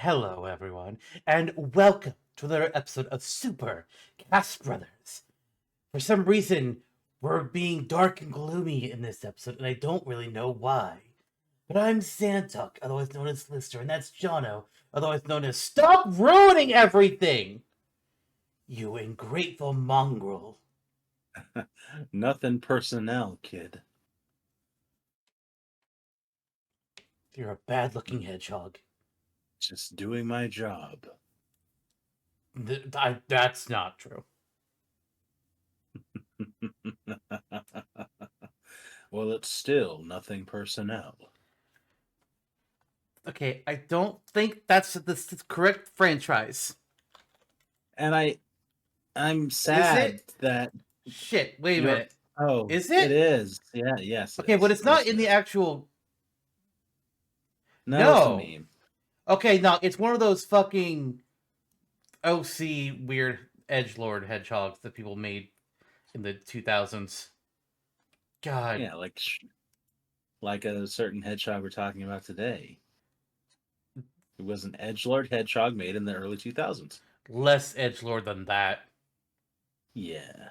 Hello, everyone, and welcome to another episode of Super Cast Brothers. For some reason, we're being dark and gloomy in this episode, and I don't really know why. But I'm Zantok, otherwise known as Lister, and that's Jonno, otherwise known as Stop Ruining Everything! You ungrateful mongrel. Nothing personnel, kid. You're a bad-looking hedgehog. Just doing my job. That's not true. Well, it's still nothing personnel. Okay, I don't think that's the correct franchise. And I'm sad that Shit, wait a minute. Oh, Is it? It is. Yeah, yes. Okay, but it's not in the actual. No, it's a No. meme. Okay, no, it's one of those fucking OC weird edgelord hedgehogs that people made in the 2000s. God. Yeah, like a certain hedgehog we're talking about today. It was an edgelord hedgehog made in the early 2000s. Less edgelord than that. Yeah.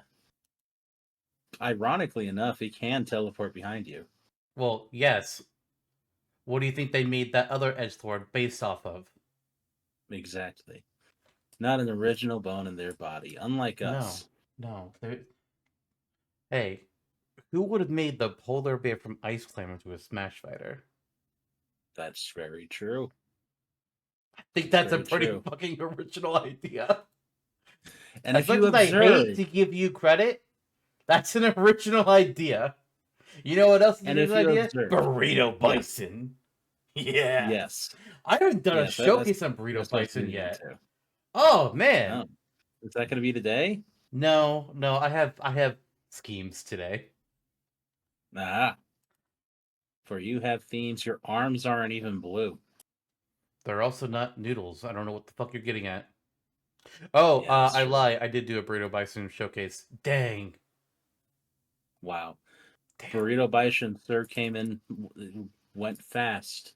Ironically enough, he can teleport behind you. Well, yes. What do you think they made that other edgelord based off of? Exactly. Not an original bone in their body, unlike us. No. Hey, who would have made the polar bear from Ice Climber to a Smash Fighter? That's very true. I think that's a Very pretty true. fucking original idea. And As if much you as I hate observe, to give you credit, that's an original idea. You know what else is an and if original you idea? observe, Burrito Bison. Yeah. yes, I haven't done a yes, showcase on Burrito that's what I was Bison getting yet. into. Oh man. Oh, is that going to be today? No, I have schemes today. Ah, for you have themes. Your arms aren't even blue. They're also not noodles. I don't know what the fuck you're getting at. Oh, Yeah, that's I true. lie. I did do a Burrito Bison showcase. Dang. Wow. Damn. Burrito Bison, sir, came in, went fast.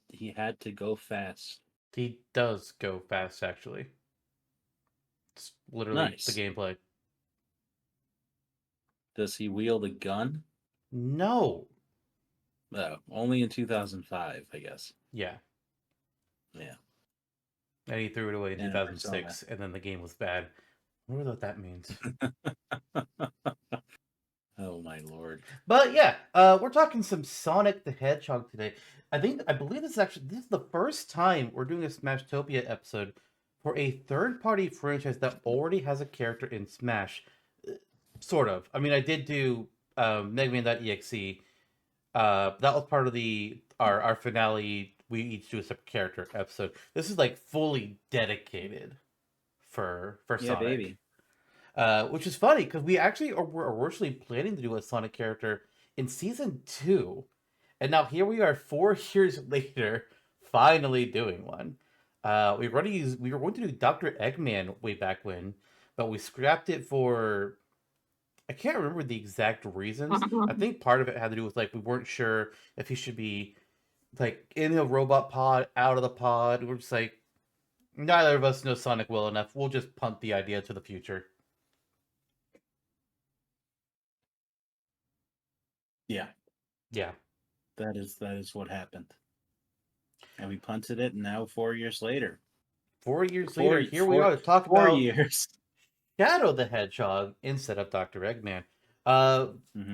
He had to go fast. He does go fast, actually. It's literally Nice. the gameplay. Does he wield a gun? No. Oh, only in 2005, I guess. Yeah. Yeah. And he threw it away in And 2006, and then the game was bad. I wonder what that means. Oh my lord. But yeah, we're talking some Sonic the Hedgehog today. I believe this is the first time we're doing a Smashtopia episode for a third-party franchise that already has a character in Smash. Sort of. I mean, I did do Mega Man.exe. That was part of our finale. We each do a separate character episode. This is like fully dedicated for Yeah, Sonic. baby. Which is funny because were originally planning to do a Sonic character in season 2, and now here we are 4 years later, finally doing one. We were going to do Dr. Eggman way back when, but we scrapped it for I can't remember the exact reasons. I think part of it had to do with like we weren't sure if he should be like in the robot pod, out of the pod. We're just like neither of us know Sonic well enough. We'll just punt the idea to the future. Yeah. Yeah. That is what happened. And we punted it, and now 4 years later. 4 years later, here we are to talk 4 about years. Shadow the Hedgehog instead of Dr. Eggman.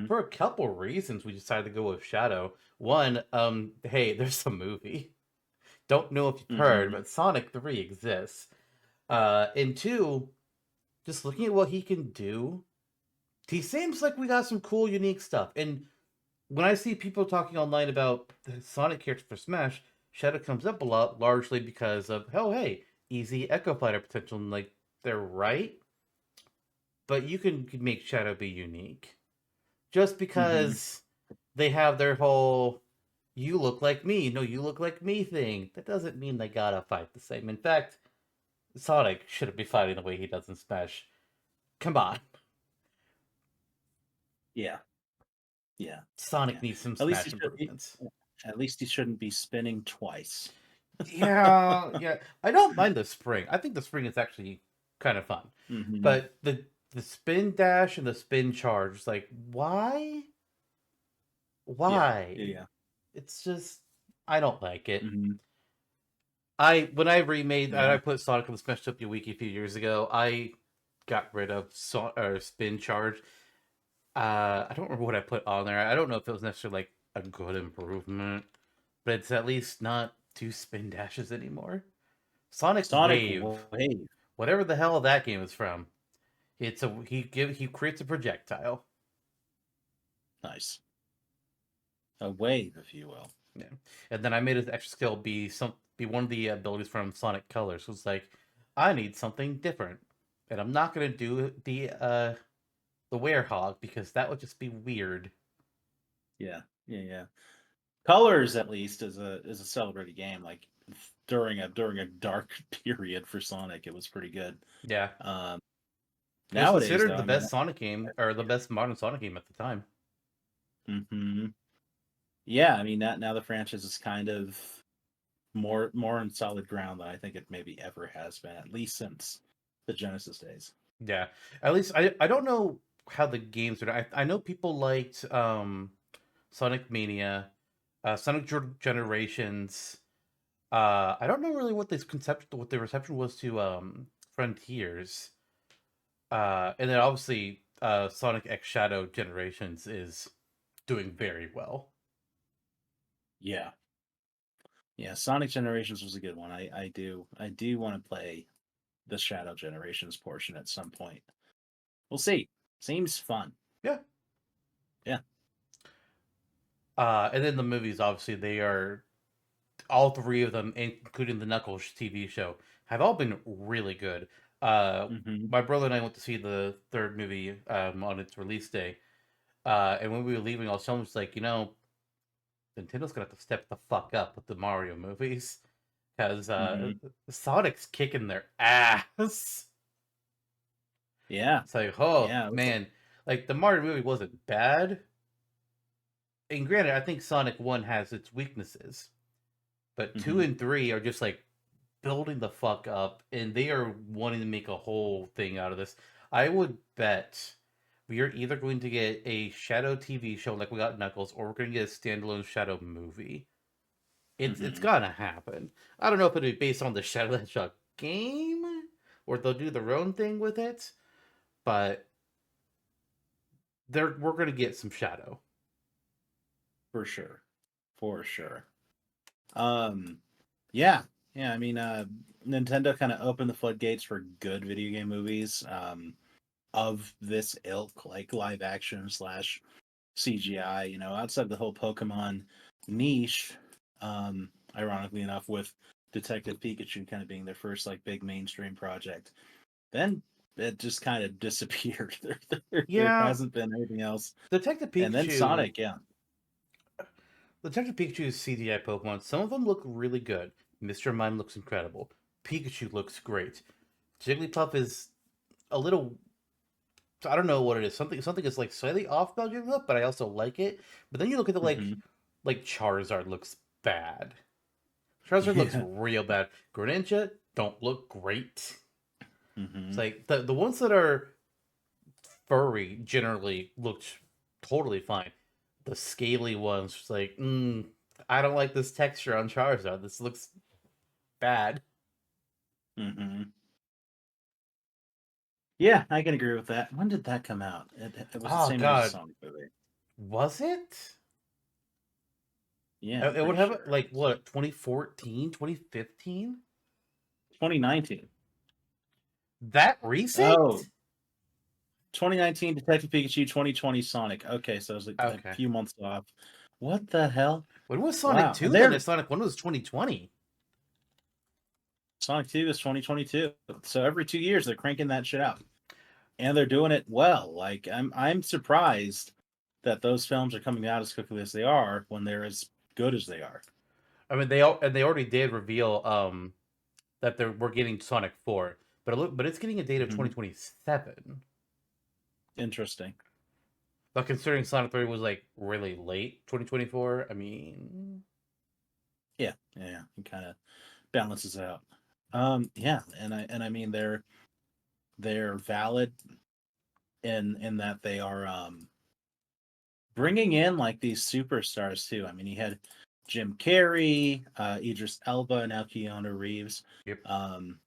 For a couple reasons, we decided to go with Shadow. One, hey, there's a movie. Don't know if you've heard, but Sonic 3 exists. And two, just looking at what he can do, he seems like we got some cool, unique stuff. And when I see people talking online about the Sonic character for Smash, Shadow comes up a lot, largely because of, oh, hey, easy Echo Fighter potential. And like, they're right, but you can make Shadow be unique. Just because they have their whole you look like me, no, you look like me thing, that doesn't mean they gotta fight the same. In fact, Sonic shouldn't be fighting the way he does in Smash. Come on. Yeah. Yeah. Sonic needs some At least Smash he improvements. At least he shouldn't be spinning twice. Yeah. I don't mind the spring. I think the spring is actually kind of fun. Hmm. But the spin dash and the spin charge, like why? Yeah, Why? yeah, It's just I don't like it. hmm I when I remade I yeah. put Sonic on the Smashtopia wiki a few years ago, I got rid of spin charge. I don't remember what I put on there. I don't know if it was necessarily like a good improvement, but it's at least not two spin dashes anymore. Sonic Sonic Wave, Wave. whatever the hell that game is from. He creates a projectile. Nice. A wave, if you will. Yeah, and then I made his extra skill be one of the abilities from Sonic Colors. So it's like I need something different, and I'm not gonna do the werehog because that would just be weird. Yeah, yeah, yeah. Colors, at least, is a celebrated game. Like during a dark period for Sonic, it was pretty good. Yeah, Um, it was Nowadays, considered though, the I mean, best Sonic game or the best modern Sonic game at the time. hmm yeah, I mean, now the franchise is kind of more on solid ground than I think it maybe ever has been, at least since the Genesis days. Yeah, at least I don't know how the games are. I know people liked Sonic Mania, Generations. I don't know really what the reception was to Frontiers. And then obviously Sonic X Shadow Generations is doing very well. Yeah, yeah. Sonic Generations was a good one. I do want to play the Shadow Generations portion at some point. We'll see. Seems fun. Yeah. Yeah. And then the movies, obviously, they are all three of them, including the Knuckles TV show, have all been really good. Uh, Hmm. my brother and I went to see the third movie on its release day, and when we were leaving, I was telling him, like, Nintendo's gonna have to step the fuck up with the Mario movies because Hmm. Sonic's kicking their ass. Yeah. It's like, oh Yeah. man, like the Mario movie wasn't bad. And granted, I think Sonic One has its weaknesses, but two Hmm. and three are just like building the fuck up, and they are wanting to make a whole thing out of this. I would bet we are either going to get a Shadow TV show like we got Knuckles, or we're going to get a standalone Shadow movie. It's Hmm. gonna happen. I don't know if it'll be based on the Shadow the Hedgehog game, or they'll do their own thing with it, but we're gonna get some Shadow. For sure. For sure. Um, yeah. Yeah. I mean, Nintendo kind of opened the floodgates for good video game movies of this ilk, like live action slash CGI. Outside the whole Pokemon niche. Ironically enough, with Detective Pikachu kind of being their first like big mainstream project. Then it just kind of disappeared. There Yeah, hasn't been anything else. Detective And then Pikachu, Sonic, yeah. Detective Pikachu's CGI Pokemon. Some of them look really good. Mr. Mime looks incredible. Pikachu looks great. Jigglypuff is a little. I don't know what it is. Something is like slightly off about Jigglypuff, but I also like it. But then you look at the Hmm. like Charizard looks bad. Charizard looks Yeah. real bad. Greninja don't look great. It's Hmm. like the ones that are furry generally looked totally fine. The scaly ones, just like, I don't like this texture on Charizard. This looks bad. Hmm. Yeah, I can agree with that. When did that come out? It was the Oh same year as the God, Sonic movie. was it? Yeah, I'm It would pretty have sure. like what 2014, 2015. 2019. That Oh, recent? 2019 Detective Pikachu, 2020 Sonic. Okay, so it was like a Okay. few months off. What the hell? When was Sonic Wow. And 2 then? there, If Sonic 1 was 2020. Sonic 2 is 2022. So every 2 years they're cranking that shit out. And they're doing it well. Like I'm surprised that those films are coming out as quickly as they are when they're as good as they are. I mean, they already did reveal that we're getting Sonic 4, but it's getting a date of Hmm. 2027. Interesting. But considering Sonic 3 was like really late 2024, I mean, Yeah. It kind of balances out. Yeah, and I mean they're valid in that they are bringing in like these superstars too. I mean, you had Jim Carrey, Idris Elba, now Keanu Reeves. Yep.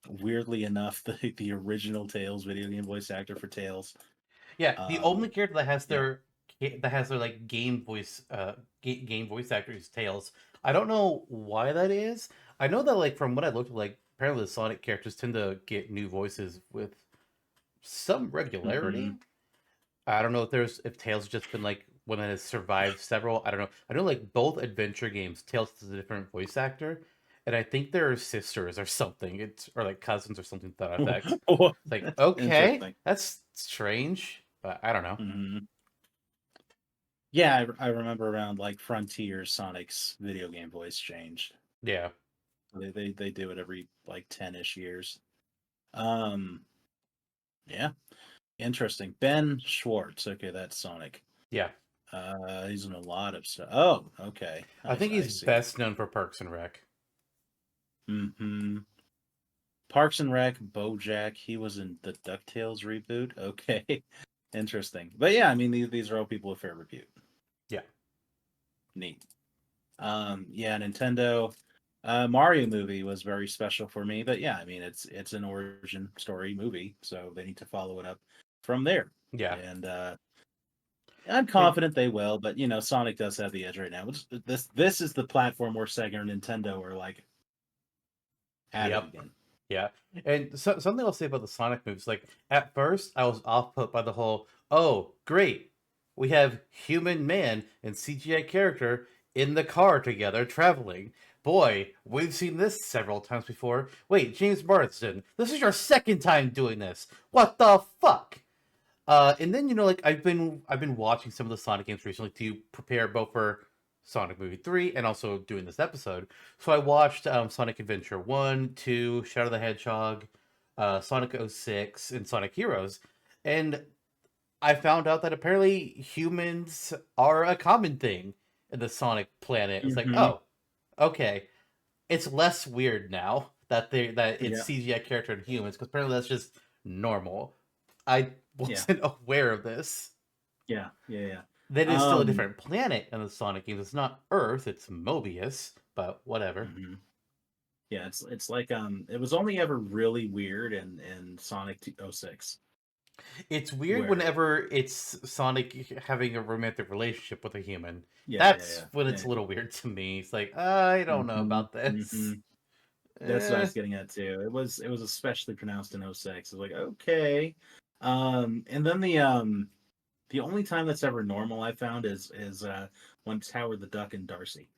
Weirdly enough, the original Tails video game voice actor for Tails. Yeah, the only Um, character yeah. that has their like game voice actor is Tails. I don't know why that is. I know that like from what I looked at, like apparently the Sonic characters tend to get new voices with some hmm regularity. I don't know if Tails has just been like one that has survived several. I don't know. I know like both adventure games, Tails is a different voice actor, and I think they're sisters or something. It's or like cousins or something to that effect. It's like okay, Interesting. that's strange, but I don't know. hmm Yeah, I remember around like Frontier, Sonic's video game voice changed. Yeah, They do it every like 10-ish years. Um, yeah, interesting. Ben Schwartz. Okay, that's Sonic. yeah. He's in a lot of stuff. Oh, okay. I think I he's see. best known for Parks and Rec. hmm Parks and Rec, BoJack. He was in the DuckTales reboot. Okay, interesting. But yeah, I mean these are all people of fair repute. Yeah, Neat. Yeah, Nintendo. Mario movie was very special for me, but yeah, I mean it's an origin story movie, so they need to follow it up from there. yeah. And I'm And confident they will, but you know, Sonic does have the edge right now. This is the platform where Sega and Nintendo are like at it yep. again. Yeah, and something I'll say about the Sonic movies, like at first I was off put by the whole, oh great, we have human man and CGI character in the car together traveling. Boy, we've seen this several times before. Wait, James Marsden, this is your second time doing this. What the fuck? And then like I've been watching some of the Sonic games recently to prepare both for Sonic Movie 3 and also doing this episode. So I watched Sonic Adventure 1, 2, Shadow the Hedgehog, Sonic '06, and Sonic Heroes. And I found out that apparently humans are a common thing in the Sonic planet. It's like, hmm oh, okay. It's less weird now that it's Yeah, CGI character and humans, because apparently that's just normal. I yeah, wasn't aware of this. yeah. That is still a Um, different planet in the Sonic games. It's not Earth, it's Mobius, but whatever. mhm. Yeah, it's like it was only ever really weird in Sonic 06 It's weird where whenever it's Sonic having a romantic relationship with a human. yeah, That's when it's yeah. a little weird to me. It's like, I don't know hmm about this. That's what I Eh. was getting at too. It was especially pronounced in '06. It was like, okay. And then the only time that's ever normal I found is when it's Howard the Duck and Darcy.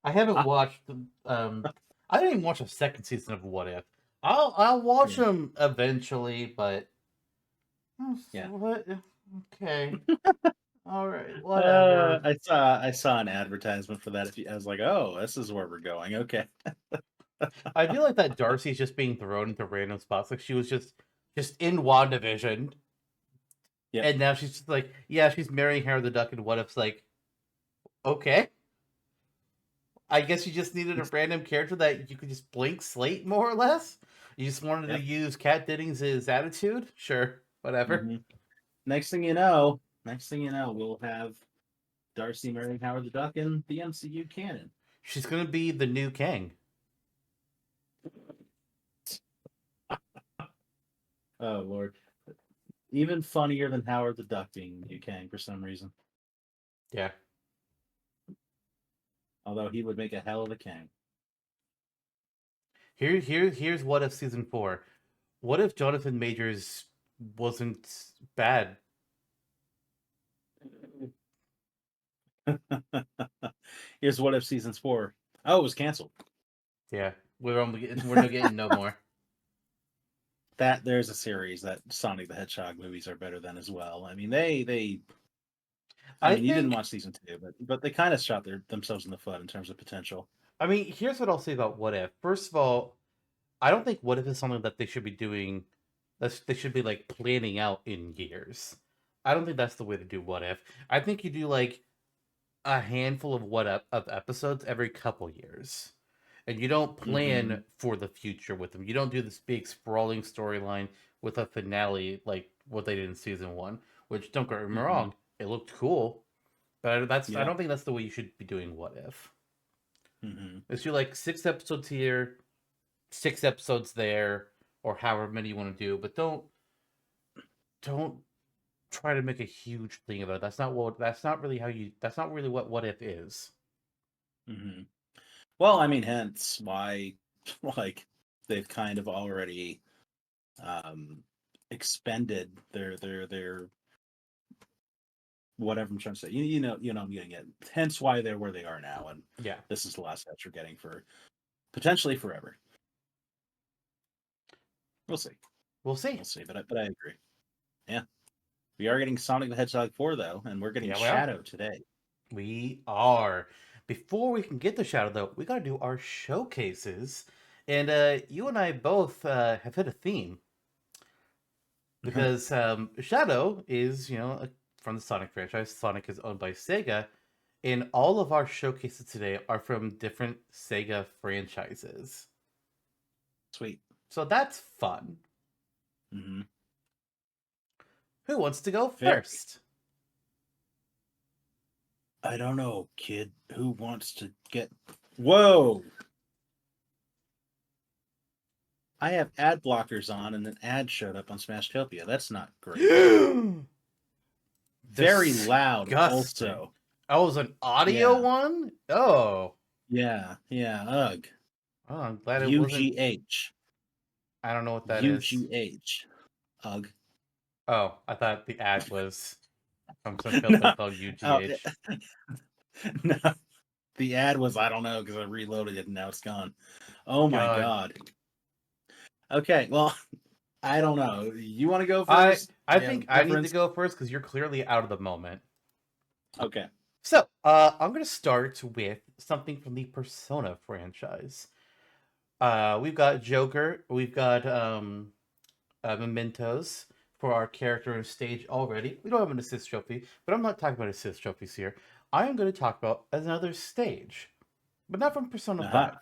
I haven't watched I didn't even watch a second season of What If. I'll watch Yeah, them eventually, but yeah. what? Okay, all right, whatever. I saw an advertisement for that. I was like, oh, this is where we're going. Okay. I feel like that Darcy's just being thrown into random spots. Like she was just in WandaVision, Yep. and now she's just like, yeah, she's marrying Howard the Duck. And What If's like, okay, I guess you just needed a random character that you could just blank slate more or less. You just wanted to Yep. use Kat Dennings' attitude, sure, whatever. hmm next thing you know, we'll have Darcy marrying Howard the Duck in the MCU canon. She's gonna be the new Kang. Oh Lord. Even funnier than Howard the Duck being Liu Kang for some reason. Yeah. Although he would make a hell of a Kang. Here's What If season 4. What if Jonathan Majors wasn't bad? Here's What If Seasons 4. Oh, it was canceled. Yeah, we're not getting no more. That there's a series that Sonic the Hedgehog movies are better than as well. I mean they I I mean you didn't think watch season 2, but they kind of shot themselves in the foot in terms of potential. I mean, here's what I'll say about What If. First of all, I don't think What If is something that they should be doing. They should be like planning out in years. I don't think that's the way to do What If. I think you do like a handful of episodes every couple years. And you don't Mm-hmm. plan for the future with them. You don't do this big sprawling storyline with a finale like what they did in season 1, which don't get me Mm-hmm. wrong, it looked cool, but I Yeah. don't think that's the way you should be doing What If. Mm-hmm. Let's do like 6 episodes here, 6 episodes there, or however many you want to do, but don't try to make a huge thing of it. That's not really what If is. Mm-hmm. Well, I mean, hence why, like, they've kind of already um expended their whatever I'm trying to say. You know I'm getting it. Hence why they're where they are now, and Yeah. this is the last batch we're getting for potentially forever. We'll see. We'll see. We'll see. But I agree. Yeah. We are getting Sonic the Hedgehog 4 though, and we're getting Yeah, we are. Shadow today. We are. Before we can get to Shadow, though, we gotta do our showcases. And you and I both have hit a theme because Shadow is, from the Sonic franchise. Sonic is owned by Sega, and all of our showcases today are from different Sega franchises. Sweet. So that's fun. Mm-hmm. Who wants to go Very. first? I don't know, kid. Who wants to get? Whoa! I have ad blockers on, and an ad showed up on Smashtopia. That's not great. Very loud, Disgusting. also. Oh, it was an audio Yeah, one? Oh. yeah. Ugh. Oh, I'm glad it wasn't. UGH. I don't know what that is. UGH. Ugh. Oh, I thought the ad was from some No. company called Oh, UGH. no. The ad was, I don't know, because I reloaded it and now it's gone. Oh my God. god. Okay, well, I don't know. You want to go I first? I Do you have think a I need to preference? go first because you're clearly out of the moment. Okay. So, I'm gonna start with something from the Persona franchise. We've got Joker, we've got mementos for our character and stage already. We don't have an assist trophy, but I'm not talking about assist trophies here. I am going to talk about another stage, but not from Persona Uh-huh. 5.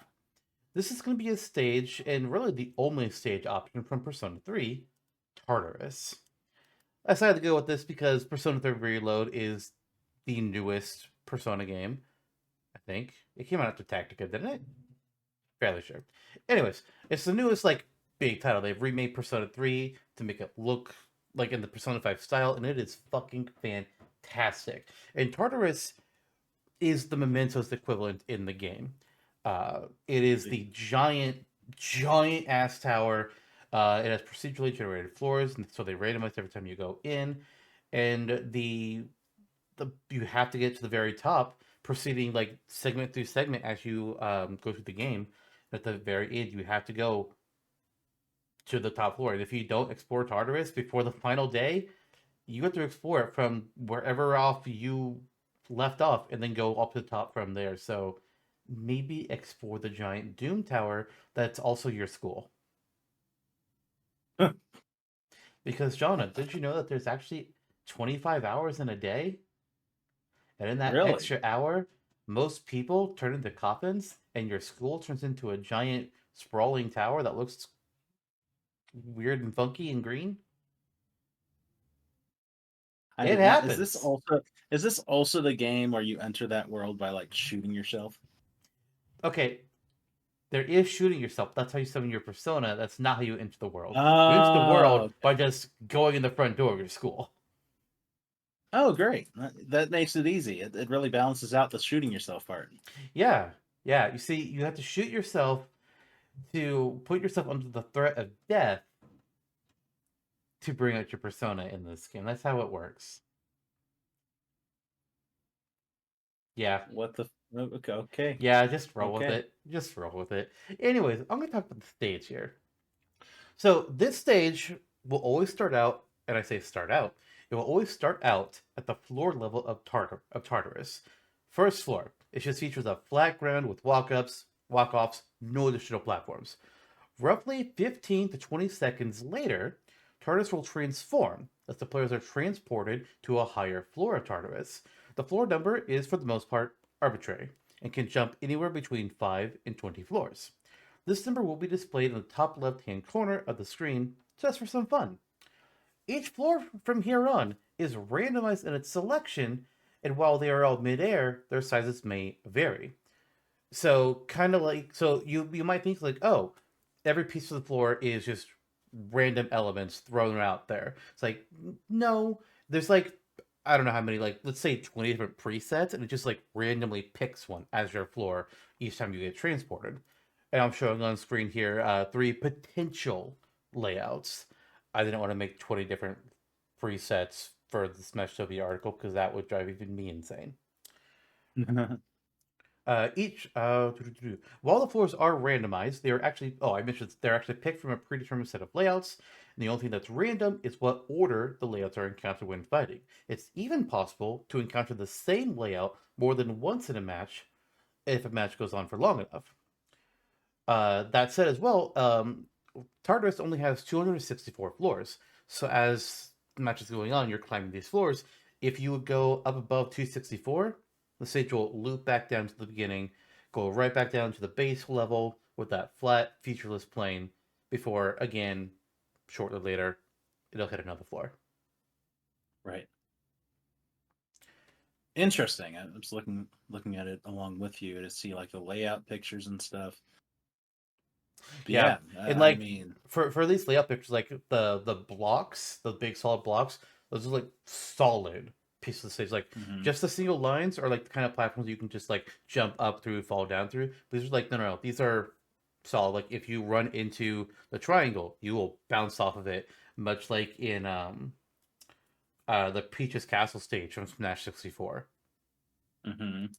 This is going to be a stage, and really the only stage option from Persona 3, Tartarus. I decided to go with this because Persona 3 Reload is the newest Persona game, I think. It came out after Tactica, didn't it? Fairly sure. Anyways, it's the newest like big title. They've remade Persona 3 to make it look like in the Persona 5 style, and it is fucking fantastic. And Tartarus is the Mementos equivalent in the game. It is the giant ass tower. It has procedurally generated floors, and so they randomize every time you go in. And the you have to get to the very top, proceeding like segment through segment as you go through the game. At the very end, you have to go to the top floor, and if you don't explore Tartarus before the final day, you have to explore it from wherever off you left off, and then go up to the top from there. So maybe explore the giant Doom Tower that's also your school. Because Jonah, did you know that there's actually 25 hours in a day? And in that Really? extra hour, most people turn into coffins, and your school turns into a giant sprawling tower that looks weird and funky and green. I It did not. Is this happens. also is this also the game where you enter that world by like shooting yourself? Okay, there is shooting yourself. That's how you summon your persona. That's not how you enter the world. You enter the world Oh, by okay. just going in the front door of your school. Oh, great. That makes it easy. It really balances out the shooting yourself part. Yeah, yeah. You see, you have to shoot yourself to put yourself under the threat of death to bring out your persona in this game. That's how it works. Yeah, What the? Okay, okay, yeah. Just roll with okay. it. Just roll with it. Anyways, I'm gonna talk about the stage here. So this stage will always start out, and I say start out, it will always start out at the floor level of Tartarus. First floor. It just features a flat ground with walk-ups, walk-offs, no additional platforms. Roughly 15 to 20 seconds later, Tartarus will transform as the players are transported to a higher floor of Tartarus. The floor number is, for the most part, arbitrary and can jump anywhere between 5 and 20 floors. This number will be displayed in the top left hand corner of the screen just for some fun. Each floor from here on is randomized in its selection, and while they are all midair, their sizes may vary. So kind of like you might think like, oh, every piece of the floor is just random elements thrown out there. It's like no, there's like I don't know how many, like let's say 20 different presets, and it just like randomly picks one as your floor each time you get transported. And I'm showing on screen here three potential layouts. I didn't want to make 20 different presets for the Smashtopia article because that would drive even me insane. Each while the floors are randomized, they are actually I mentioned they're actually picked from a predetermined set of layouts. And the only thing that's random is what order the layouts are encountered when fighting. It's even possible to encounter the same layout more than once in a match if a match goes on for long enough. That said, as well, Tartarus only has 264 floors. So as the match is going on, you're climbing these floors. If you would go up above 264, the stage will loop back down to the beginning, go right back down to the base level with that flat, featureless plane before, again, shortly later, it'll hit another floor. Right. Interesting. I'm just looking at it along with you to see like the layout pictures and stuff. But Yeah, yeah, and I like mean, for these layout pictures, like the blocks, the big solid blocks, those are like solid pieces of stage. Like mhm. just the single lines are like the kind of platforms you can just like jump up through, fall down through. But these are like no, these are solid. Like if you run into the triangle, you will bounce off of it, much like in the Peach's Castle stage from Smash 64. Mhm.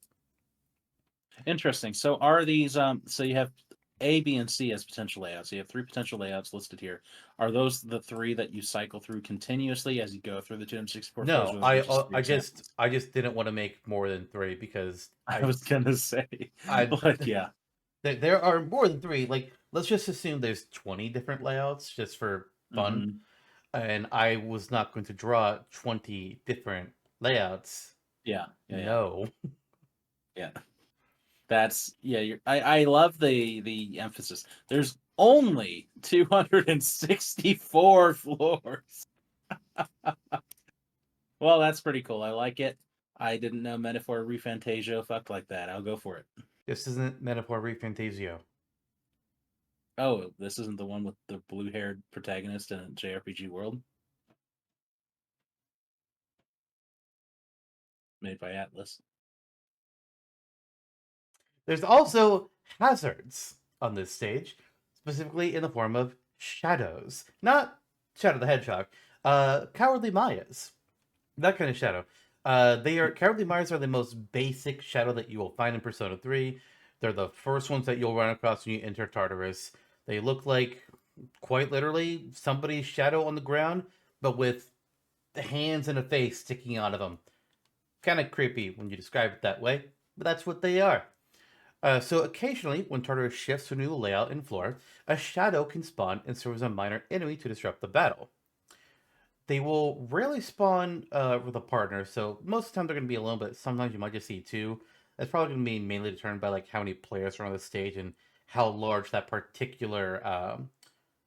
Interesting. So are these so you have A, B, and C as potential layouts. So you have three potential layouts listed here. Are those the three that you cycle through continuously as you go through the 264 floors, No, or are those just three examples? I just didn't want to make more than three because I was gonna say, I like, yeah. there are more than three. Like, let's just assume there's 20 different layouts just for fun. Hmm. And I was not going to draw 20 different layouts. Yeah, yeah, yeah, No. yeah. That's yeah. I love the emphasis. There's only 264 floors. Well, that's pretty cool. I like it. I didn't know Metaphor Refantasio fucked like that. I'll go for it. This isn't Metaphor Refantasio. Oh, this isn't the one with the blue-haired protagonist in a JRPG world made by Atlas. There's also hazards on this stage, specifically in the form of shadows. Not Shadow the Hedgehog, cowardly Mayas. That kind of shadow. They are cowardly Mayas are the most basic shadow that you will find in Persona 3. They're the first ones that you'll run across when you enter Tartarus. They look like quite literally somebody's shadow on the ground, but with the hands and a face sticking out of them. Kind of creepy when you describe it that way, but that's what they are. So occasionally, when Tartarus shifts to a new layout and floor, a shadow can spawn and serve as a minor enemy to disrupt the battle. They will rarely spawn with a partner, so most of the time they're going to be alone, but sometimes you might just see two. That's probably going to be mainly determined by like how many players are on the stage and how large that particular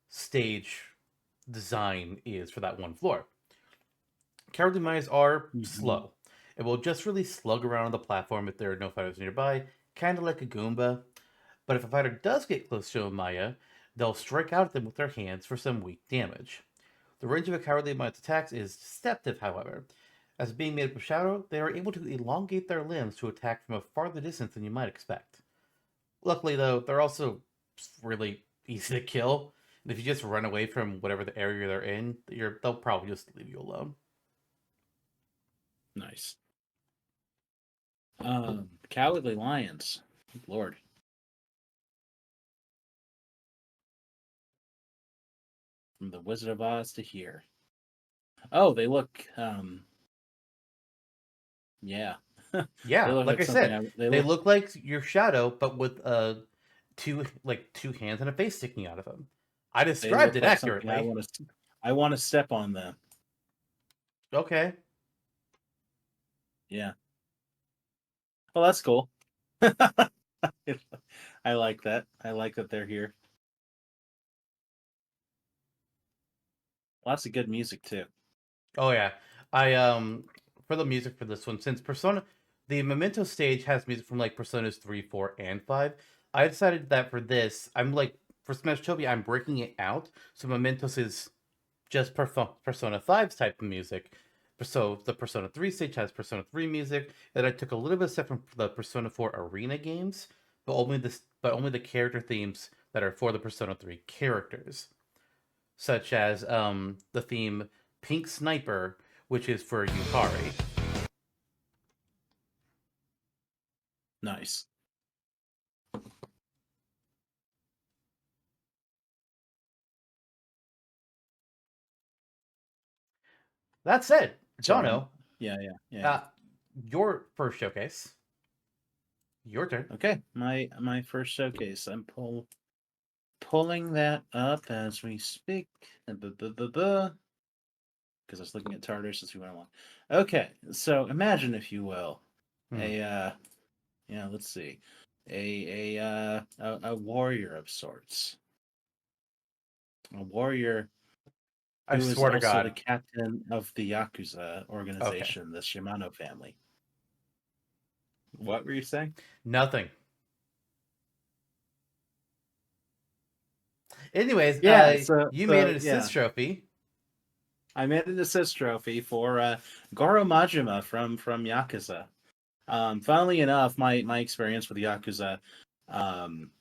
stage design is for that one floor. Cowardly Mayas are Hmm. slow. It will just really slug around on the platform if there are no fighters nearby, kind of like a Goomba. But if a fighter does get close to a Maya, they'll strike out at them with their hands for some weak damage. The range of a Cowardly Maya's attacks is deceptive, however. As being made up of shadow, they are able to elongate their limbs to attack from a farther distance than you might expect. Luckily, though, they're also really easy to kill. And if you just run away from whatever the area they're in, they'll probably just leave you alone. Nice. Cowardly Lions. Good Lord. From the Wizard of Oz to here. Oh, they look. Yeah. They Yeah, look like like I something. said, They they look. look like your shadow, but with two hands and a face sticking out of them. I They described look it like something I accurately. want to. I want to step on them. Okay. Yeah. Well, that's cool. I like that. I like that they're here. Lots of good music too. Oh yeah, I for the music for this one, since Persona, the Memento stage has music from like Personas 3, 4, and 5. I decided that for this, I'm like for Smashtopia, I'm breaking it out. So Mementos is just Persona 5's type of music. So the Persona 3 stage has Persona 3 music, and I took a little bit of stuff from the Persona 4 arena games, but only the character themes that are for the Persona 3 characters, such as the theme Pink Sniper, which is for Yukari. Nice. That said, Sorry. Jonno, Yeah. uh, your first showcase, your turn. Okay, my first showcase. I'm pulling that up as we speak. Because I was looking at Tartarus as we went along. Okay, so imagine, if you will, Hmm. a let's see, a warrior of sorts, a warrior I who is swear to also the God. captain of the Yakuza Okay, organization, the Shimano family. What were you saying? nothing. Anyways, Yeah, so you made so an yeah, assist trophy. I made an assist trophy for Goro Majima from Yakuza. Funnily enough, my experience with Yakuza um,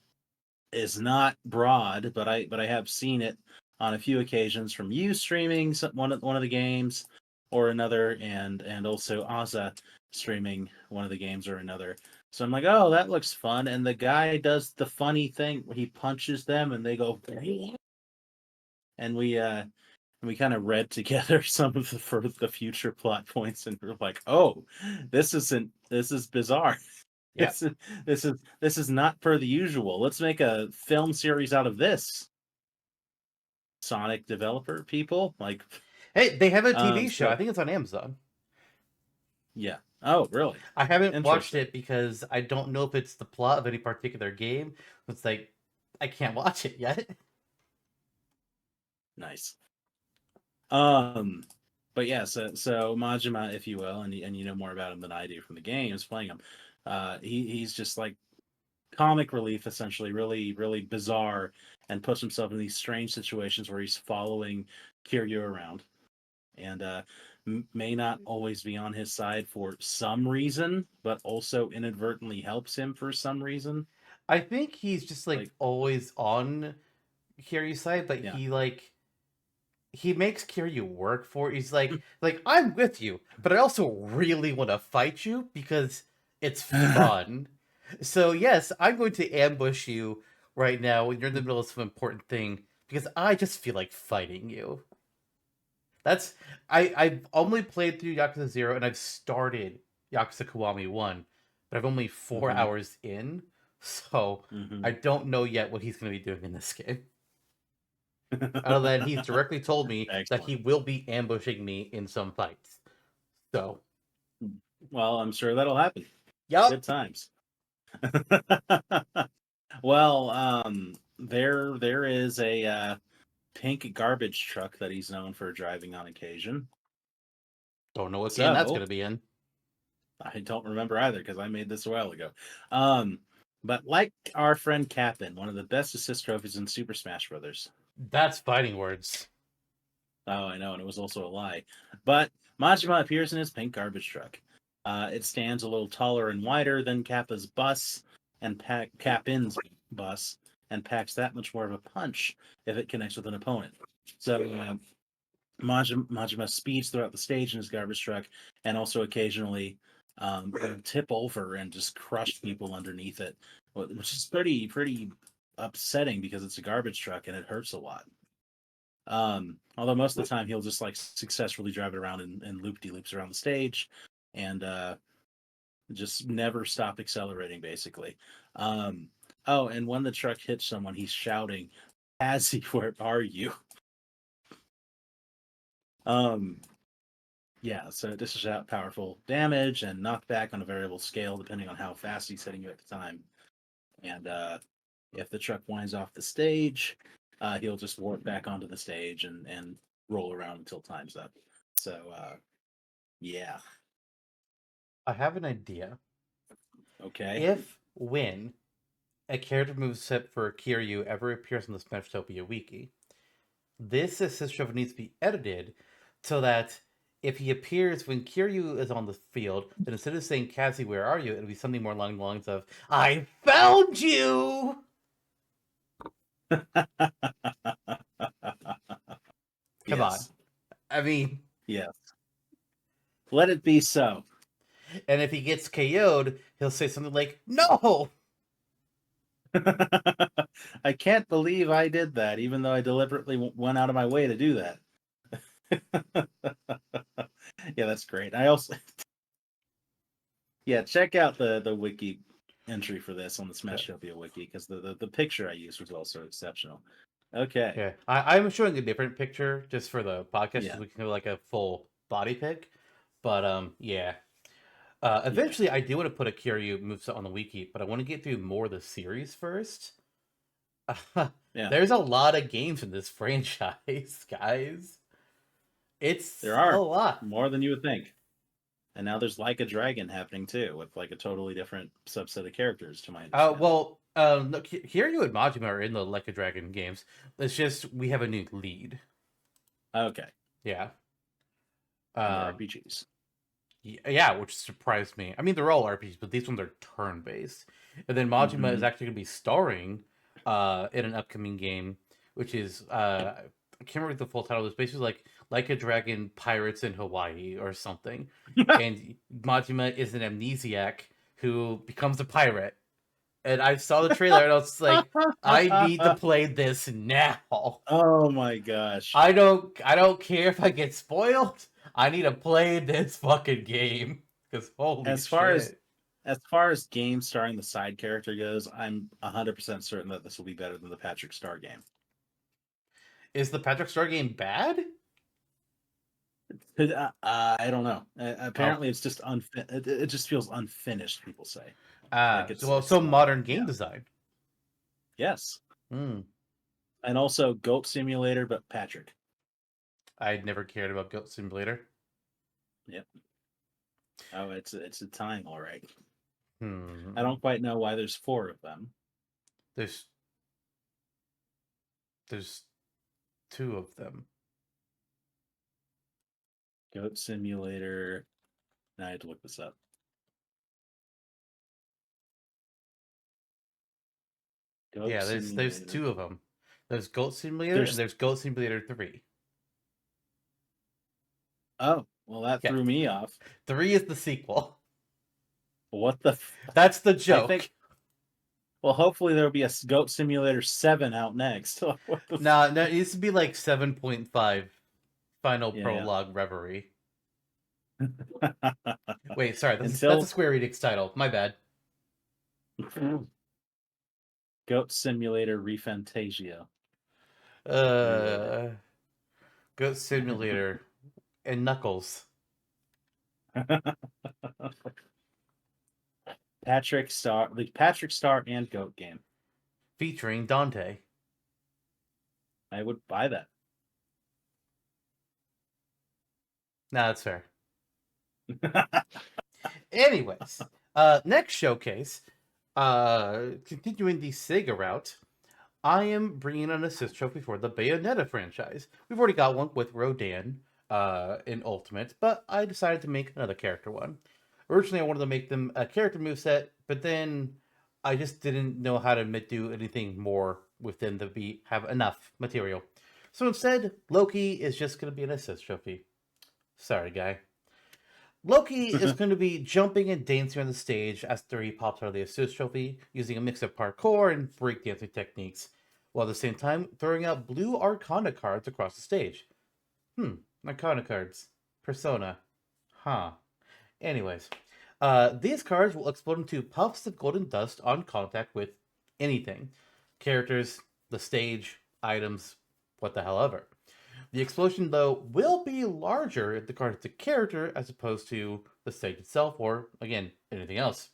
is not broad, but I have seen it on a few occasions from you streaming one of the games or another, and also Aza streaming one of the games or another. So I'm like, oh, that looks fun. And the guy does the funny thing where he punches them and they go, and we kind of read together some of the for the future plot points, and we're like, oh, this is bizarre. Yeah. This is this is not per the usual. Let's make a film series out of this. Sonic developer people, like, Hey, they have a TV show. I so think it's on Amazon. yeah. Oh, really? I haven't watched Interesting. it because I don't know if it's the plot of any particular game. It's like I can't watch it yet. Nice. Um, but yeah, so Majima, if you will, and you know more about him than I do from the games playing him. He's just like comic relief, essentially, really bizarre, and puts himself in these strange situations where he's following Kiryu around, and may not always be on his side for some reason, but also inadvertently helps him for some reason. I think he's just like Like, always on Kiryu's side, but yeah. he makes Kiryu work for it. He's like I'm with you, but I also really want to fight you because it's fun. So yes, I'm going to ambush you right now when you're in the middle of some important thing because I just feel like fighting you. That's I've only played through Yakuza 0 and I've started Yakuza Kiwami 1, but I've only 4 hmm hours in, so I hmm don't know yet what he's going to be doing in this game. Other than he's directly told me that he Excellent. will be ambushing me in some fights. So, Well, I'm sure that'll happen. Good yep. times. Well, there is a pink garbage truck that he's known for driving on occasion. Don't know what game that's So going to be in. I don't remember either because I made this a while ago. Um, but like our friend Captain, one of the best assist trophies in Super Smash Brothers. That's fighting words. Oh, I know, and it was also a lie. But Majima appears in his pink garbage truck. It stands a little taller and wider than Kappa's bus and Capin's bus, and packs that much more of a punch if it connects with an opponent. So Majima speeds throughout the stage in his garbage truck, and also occasionally will tip over and just crush people underneath it, which is pretty upsetting because it's a garbage truck and it hurts a lot. Although most of the time he'll just like successfully drive it around and loop de loops around the stage, and just never stop accelerating basically. Um, oh, and when the truck hits someone, he's shouting, "Azzy, where are you?" Um, Yeah, so it dishes out powerful damage and knockback on a variable scale depending on how fast he's hitting you at the time. And if the truck winds off the stage, he'll just warp back onto the stage and roll around until time's up. So yeah, I have an idea. okay. If when a character moveset for Kiryu ever appears on the Smashtopia wiki, this assist shuffle needs to be edited so that if he appears when Kiryu is on the field, then instead of saying Cassie, where are you? It'll be something more along the lines of I found you. Come on. Yes, I mean, yes. Let it be so. and if he gets KO'd, he'll say something like, No! I can't believe I did that, even though I deliberately went out of my way to do that. Yeah, that's great. I also, yeah, check out the wiki entry for this on the Yeah. Smashtopia wiki because the picture I used was also exceptional. Okay, Yeah. I'm showing a different picture just for the podcast so yeah, we can do like a full body pic. But yeah. yeah, Eventually, I do want to put a Kiryu moveset on the wiki, but I want to get through more of the series first. yeah. There's a lot of games in this franchise, guys. There It's a are lot. more than you would think, and now there's Like a Dragon happening too, with like a totally different subset of characters, to my understanding. No, Kiryu and Majima are in the Like a Dragon games. It's just we have a new lead. Okay, Yeah. and they're Um, RPGs. yeah, which surprised me. I mean, they're all RPGs, but these ones are turn based. And then Majima is Hmm. actually going to be starring in an upcoming game, which is I can't remember the full title. It's basically like a Dragon Pirates in Hawaii or something. And Majima is an amnesiac who becomes a pirate. And I saw the trailer and I was like, I need to play this now. Oh my gosh. I don't care if I get spoiled. I need to play this fucking game. Because holy As far as shit. as far as games starring the side character goes, I'm 100% certain that this will be better than the Patrick Star game. Is the Patrick Star game bad? I don't know. Oh. Apparently, it's just it just feels unfinished. People say like So modern game yeah, design. yes, Hmm. and also Goat Simulator, but Patrick. I'd never cared about Goat Simulator. Yep. Oh, it's a time, all right. I Hmm. don't quite know why there's four of them. There's there's two of them. Goat Simulator. Now I had to look this up. Goat Yeah, there's Simulator. two of them. There's Goat Simulator and There's there's Goat Simulator 3. oh well, that Yeah, threw me off. 3 is the sequel. What the? That's the I think. joke. Well, hopefully there'll be a Goat Simulator 7 out next. What the? Nah, no, it needs to be like 7.5 Final Yeah, Prologue Reverie. yeah. Wait, sorry, that's a Until Square Enix title. My bad. Goat Simulator Refantasia. Reloaded. Uh, Goat Simulator and Knuckles The Patrick Star and Goat game. featuring Dante. I would buy that. Nah, that's fair. Anyways, next showcase, continuing the Sega route, I am bringing an assist trophy for the Bayonetta franchise. We've already got one with Rodan in Ultimate, but I decided to make another character one. Originally, I wanted to make them a character moveset, but then I just didn't know how to do anything more within the beat, have enough material. So instead, Loki is just going to be an assist trophy. Sorry, guy. Loki is going to be jumping and dancing on the stage after he pops out of the assist trophy, using a mix of parkour and breakdancing techniques, while at the same time throwing out blue Arcana cards across the stage. Arcana cards. Persona. Huh. Anyways, these cards will explode into puffs of golden dust on contact with anything. Characters, the stage, items, what the hell ever. The explosion, though, will be larger if the card hits a character as opposed to the stage itself, or again, anything else.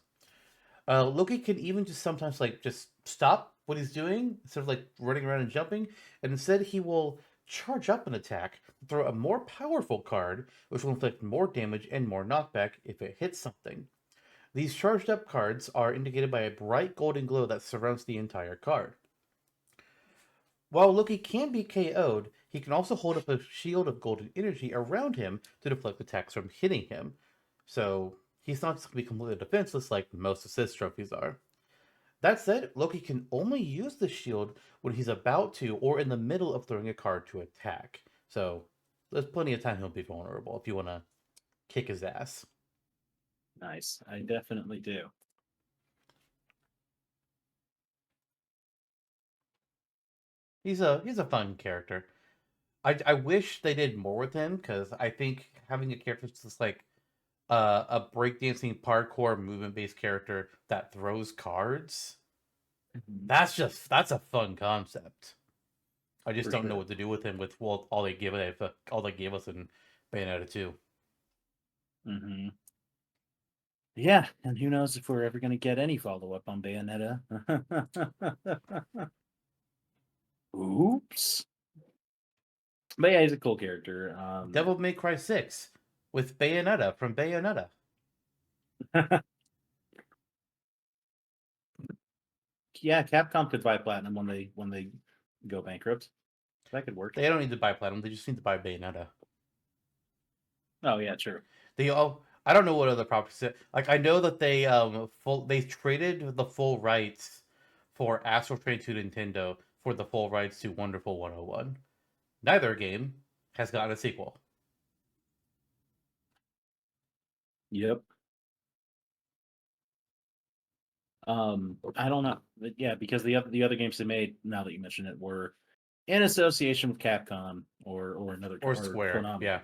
Loki can even just sometimes just stop what he's doing instead of running around and jumping, and instead he will charge up an attack, throw a more powerful card, which will inflict more damage and more knockback if it hits something. These charged up cards are indicated by a bright golden glow that surrounds the entire card. While Loki can be KO'd, he can also hold up a shield of golden energy around him to deflect attacks from hitting him. So he's not just going to be completely defenseless like most assist trophies are. That said, Loki can only use the shield when he's about to or in the middle of throwing a card to attack. So there's plenty of time he'll be vulnerable if you want to kick his ass. Nice. I definitely do. He's a fun character. I wish they did more with him because I think having a character that's just a breakdancing parkour movement based character that throws cards, Mhm. that's a fun concept. I just For don't know sure. what to do with him with all they gave us in Bayonetta 2. Hmm. Yeah, and who knows if we're ever going to get any follow up on Bayonetta? Oops. But yeah, he's a cool character. Devil May Cry 6 with Bayonetta from Bayonetta. Yeah, Capcom could buy Platinum when they go bankrupt. That could work. They don't need to buy Platinum, they just need to buy Bayonetta. Oh yeah, true. They all I don't know what other properties like I know that they traded the full rights for Astral Train to Nintendo for the full rights to Wonderful 101. Neither game has gotten a sequel. Yep. I don't know. But yeah, because the other games they made, now that you mention it, were in association with Capcom or another Or or Square, Konami yeah.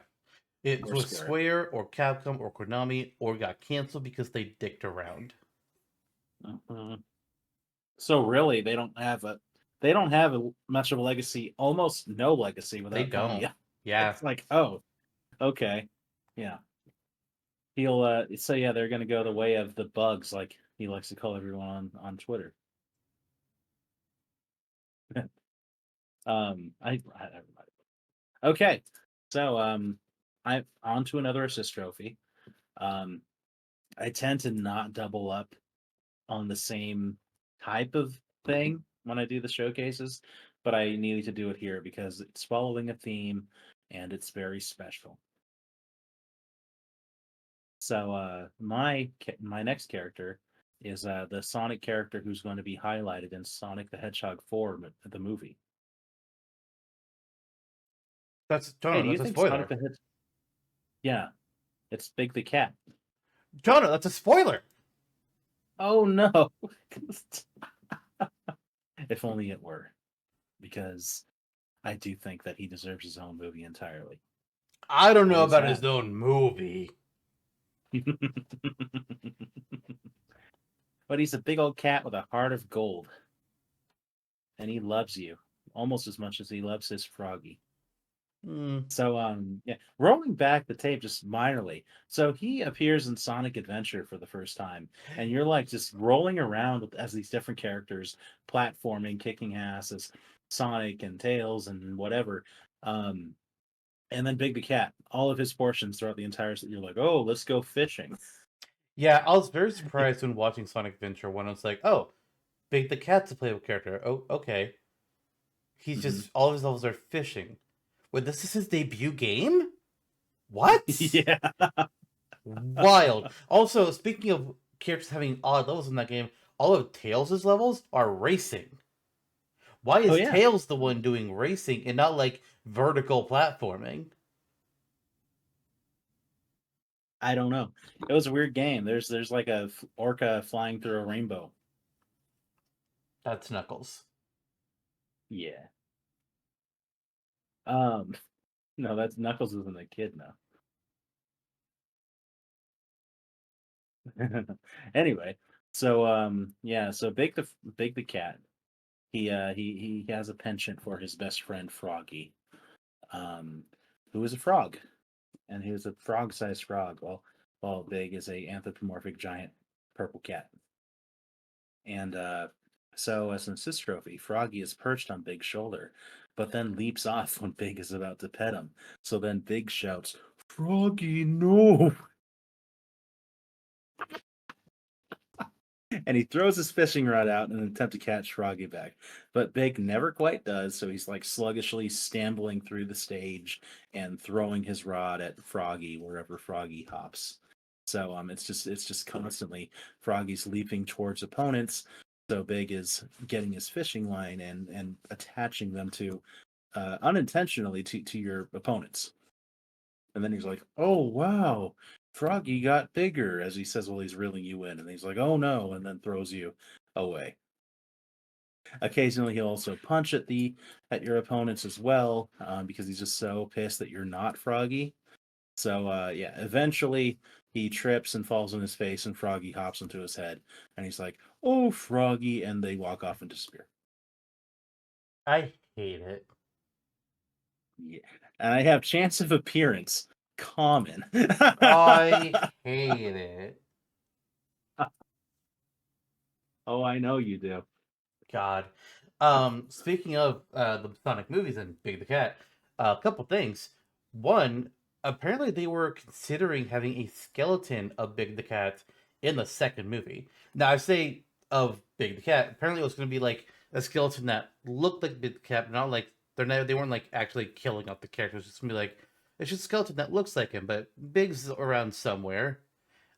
It or was Square. Square or Capcom or Konami or got canceled because they dicked around. Uh, so really, they don't have much of a legacy, almost no legacy They without don't. Kamiya. Yeah. It's like, oh, okay, yeah. He'll so yeah, they're gonna go the way of the bugs, like he likes to call everyone on Twitter. I okay. So I on to another assist trophy. Um, I tend to not double up on the same type of thing when I do the showcases, but I needed to do it here because it's following a theme and it's very special. So my next character is the Sonic character who's going to be highlighted in Sonic the Hedgehog 4, the movie. That's Hey, Jonno, do you that's a think Sonic spoiler. the Hedgehog? Yeah, it's Big the Cat. Jonno, that's a spoiler. Oh no! If only it were, because I do think that he deserves his own movie entirely. I don't What know is about that? his own movie. But he's a big old cat with a heart of gold, and he loves you almost as much as he loves his froggy. Hmm. So yeah, rolling back the tape just minorly. So he appears in Sonic Adventure for the first time, and you're like just rolling around as these different characters, platforming, kicking ass as Sonic and Tails and whatever. Um, and then Big the Cat, all of his portions throughout the entire. You're like, oh, let's go fishing. Yeah, I was very surprised when watching Sonic Adventure when I was like, oh, Big the Cat's a playable character. Oh, okay. He's Hmm. just all of his levels are fishing. Wait, this is his debut game? What? Yeah. Wild. Also, speaking of characters having odd levels in that game, all of Tails' levels are racing. Why Oh is yeah. Tails the one doing racing and not vertical platforming? I don't know. It was a weird game. There's like a orca flying through a rainbow. That's Knuckles. Yeah. Um. No, that's Knuckles isn't a kid now. Anyway, so yeah, so Big the cat. He has a penchant for his best friend Froggy. um, who was a frog, and he was a frog-sized frog. While Big is a anthropomorphic giant purple cat. And so, as an assist trophy, Froggy is perched on Big's shoulder, but then leaps off when Big is about to pet him. So then Big shouts, "Froggy, no!" And he throws his fishing rod out in an attempt to catch Froggy back. But Big never quite does, so he's like sluggishly stambling through the stage and throwing his rod at Froggy wherever Froggy hops. So it's just constantly Froggy's leaping towards opponents. So Big is getting his fishing line and attaching them to unintentionally to your opponents. And then he's like, "Oh wow, Froggy got bigger," as he says while he's reeling you in, and he's like, "Oh no," and then throws you away. Occasionally, he'll also punch at your opponents as well, because he's just so pissed that you're not Froggy. So yeah, eventually he trips and falls on his face, and Froggy hops into his head, and he's like, "Oh, Froggy," and they walk off and disappear. I hate it. Yeah, and I have chance of appearance common. I hate it. Oh, I know you do. God. Speaking of the Sonic movies and Big the Cat, a couple things. One, apparently they were considering having a skeleton of Big the Cat in the second movie. Now I say of Big the Cat, apparently it was going to be like a skeleton that looked like Big the Cat, but not like they weren't like actually killing off the character. It's just gonna be like it's just a skeleton that looks like him, but Big's around somewhere.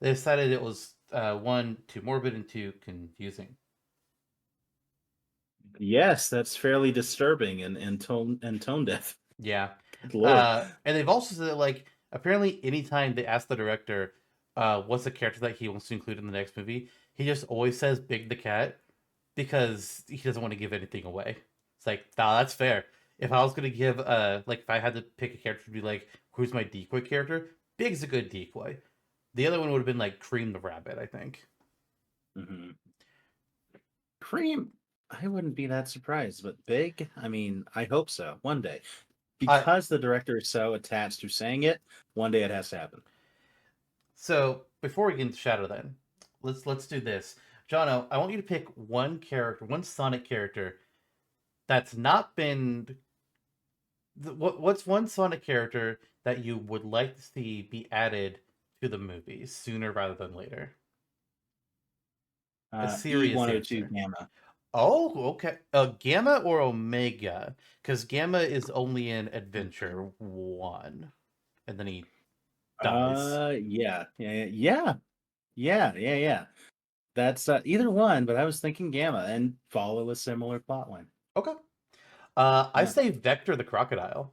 They decided it was one too morbid and two confusing. Yes, that's fairly disturbing and tone deaf. Yeah. Good lord. And they've also said that, like, apparently anytime they ask the director what's the character that he wants to include in the next movie, he just always says Big the Cat because he doesn't want to give anything away. It's like, nah, that's fair. If I was gonna give like if I had to pick a character to be like, who's my decoy character? Big's a good decoy. The other one would have been like Cream the Rabbit, I think. Hmm. Cream, I wouldn't be that surprised, but Big, I mean, I hope so one day. I Because the director is so attached to saying it, one day it has to happen. So before we get into Shadow, then let's do this. Jono, I want you to pick one character, one Sonic character that's not been. What's one Sonic character that you would like to see be added to the movies sooner rather than later? A serious E102 answer. Gamma. Oh, okay. Gamma or Omega? Because Gamma is only in Adventure 1, and then he dies. Yeah. That's either one, but I was thinking Gamma and follow a similar plotline. Okay. I Yeah. say Vector the Crocodile.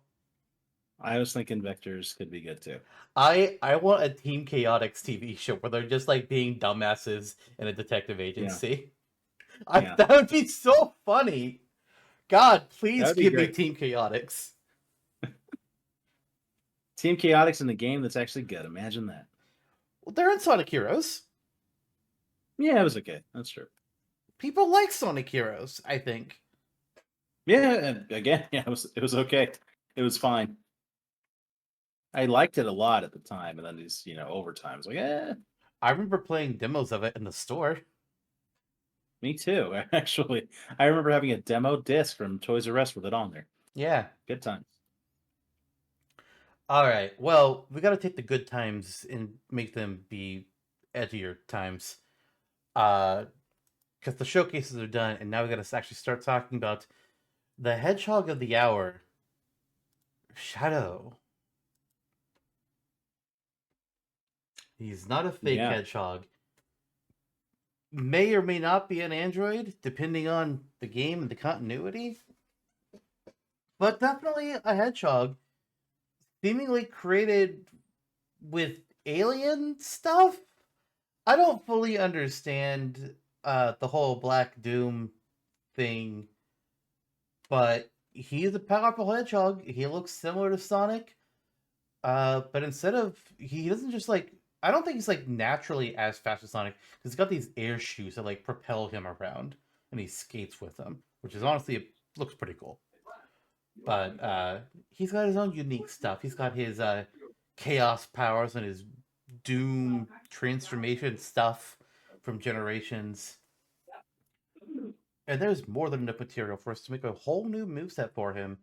I was thinking Vectors could be good too. I want a Team Chaotix TV show where they're just like being dumbasses in a detective Yeah. agency. Yeah. That would be so funny. God, That please would be give me great. Team Chaotix. Team Chaotix in the game that's actually good. Imagine that. Well, they're in Sonic Heroes. Yeah, it was okay. That's true. People like Sonic Heroes, I think. Yeah, and again, yeah, it was okay. It was fine. I liked it a lot at the time, and then these, over time, it's like, I remember playing demos of it in the store. me too. Actually, I remember having a demo disc from Toys R Us with it on there. Yeah. Good times. All right. Well, we got to take the good times and make them be edgier times. Because the showcases are done, and now we got to actually start talking about the Hedgehog of the Hour, Shadow. He's not a fake Yeah. hedgehog. May or may not be an android, depending on the game and the continuity. But definitely a hedgehog, seemingly created with alien stuff. I don't fully understand the whole Black Doom thing, but he's a powerful hedgehog. He looks similar to Sonic. But instead of he doesn't just like I don't think he's like naturally as fast as Sonic because he's got these air shoes that like propel him around and he skates with them, which is honestly it looks pretty cool. but he's got his own unique stuff. He's got his chaos powers and his doom transformation stuff from generations. And there's more than enough material for us to make a whole new moveset for him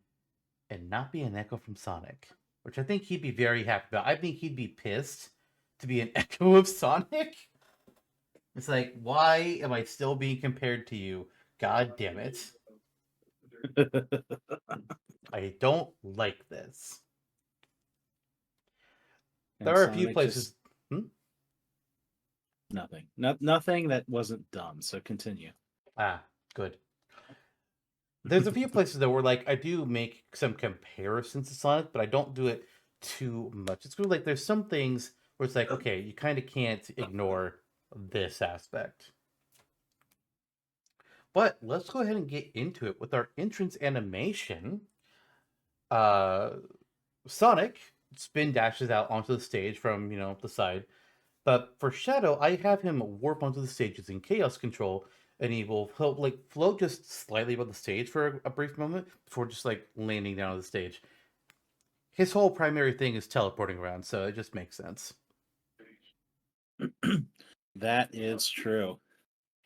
and not be an echo from Sonic, which I think he'd be very happy about. I think he'd be pissed to be an echo of Sonic. It's like, why am I still being compared to you? God damn it. I don't like this. There And are a few Sonic places. just Hmm? nothing. Nothing that wasn't dumb. So continue. Ah, good. There's a few places though where like I do make some comparisons to Sonic, but I don't do it too much. It's really like there's some things where it's like, okay, you kind of can't ignore this aspect. But let's go ahead and get into it with our entrance animation. Uh, Sonic spin dashes out onto the stage from the side, but for Shadow, I have him warp onto the stage using Chaos Control, and he'll like float just slightly above the stage for a brief moment before just like landing down on the stage. His whole primary thing is teleporting around, so it just makes sense. That is true.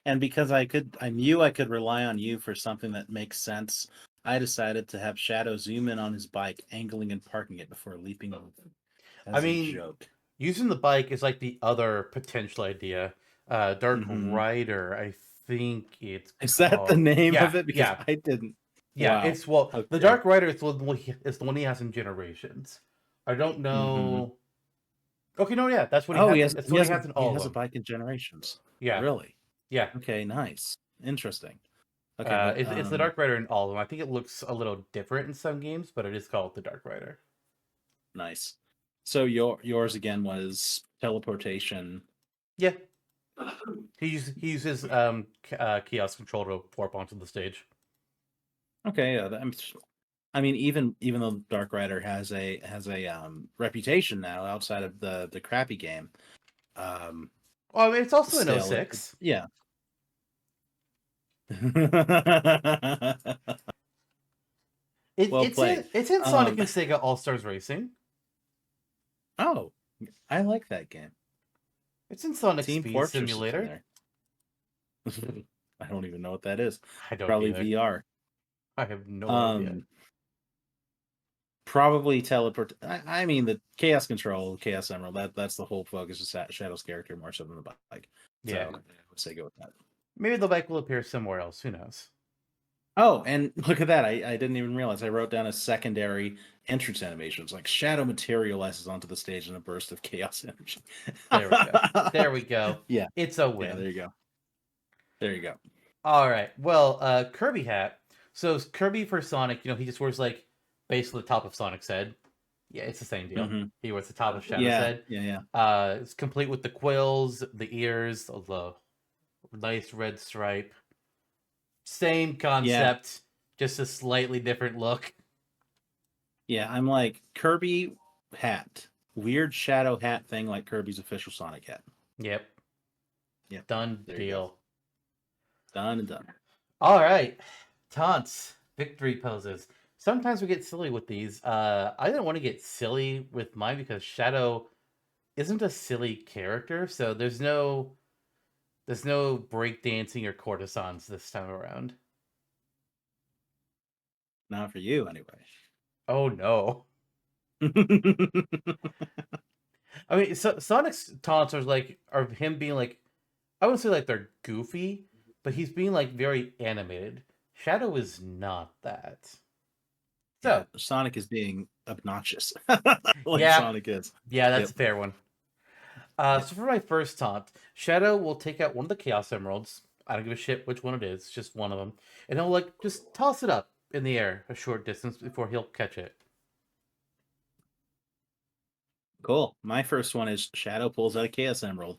And because I knew I could rely on you for something that makes sense, I decided to have Shadow zoom in on his bike, angling and parking it before leaping over I as a mean, joke. using the bike is like the other potential idea. Dark Hmm. Rider, I think it's Is that the called. name Yeah, of it? Because yeah, I didn't. yeah. Wow. It's well, the Okay. Dark Rider is the one he has in Generations. I don't Hmm. know. Okay, no, yeah, that's what he Oh, has. That's what he has in he all of has a them. bike in Generations. Yeah, Really? yeah. Okay, nice. Interesting. Okay, but It's the Dark Rider in all of them. I think it looks a little different in some games, but it is called the Dark Rider. nice. So yours again was teleportation. Yeah, he uses kiosk control to warp onto the stage. Okay, yeah, I mean, even though Dark Rider has a reputation now outside of the crappy game, um, Oh, I mean, it's also an still, '06. yeah. Well played. It's in Sonic Um, and Sega All Stars Racing. oh, I like that game. It's in Sonic Team Speed Fortress is in Simulator. there. I don't even know what that is. I don't Probably either. VR. I have no idea. Um, probably teleport. I mean, the Chaos Control, Chaos Emerald. That's the whole focus of Shadow's character more so than the bike. So Yeah, I would say go with that. maybe the bike will appear somewhere else. Who knows? Oh, and look at that. I didn't even realize I wrote down a secondary entrance animation. It's like Shadow materializes onto the stage in a burst of chaos energy. There we go. There we go. Yeah. It's a Yeah, win. there you go. There you go. All right. Well, Kirby hat. So Kirby for Sonic, he just wears like basically the top of Sonic's head. Yeah, it's the same deal. Hmm. He wears the top of Shadow's Yeah, head. yeah, yeah. It's complete with the quills, the ears, the nice red stripe. Same Yeah. concept, just a slightly different look. Yeah, I'm like Kirby hat. Weird shadow hat thing like Kirby's official Sonic hat. Yep. Yep. Done There you go. deal. Done and done. All right. Taunts, victory poses. Sometimes we get silly with these. I didn't want to get silly with mine because Shadow isn't a silly character, so there's no breakdancing or courtesans this time around. Not for you anyway. Oh no. I mean, Sonic's taunts are him being like, I wouldn't say like they're goofy, but he's being like very animated. Shadow is not that. Yeah, So Sonic is being obnoxious. Like yeah, Sonic is. yeah, that's Yep. a fair one. Yep. So for my first taunt, Shadow will take out one of the Chaos Emeralds. I don't give a shit which one it is, just one of them, and he'll like just toss it up in the air a short distance before he'll catch it. Cool. My first one is Shadow pulls out a Chaos Emerald,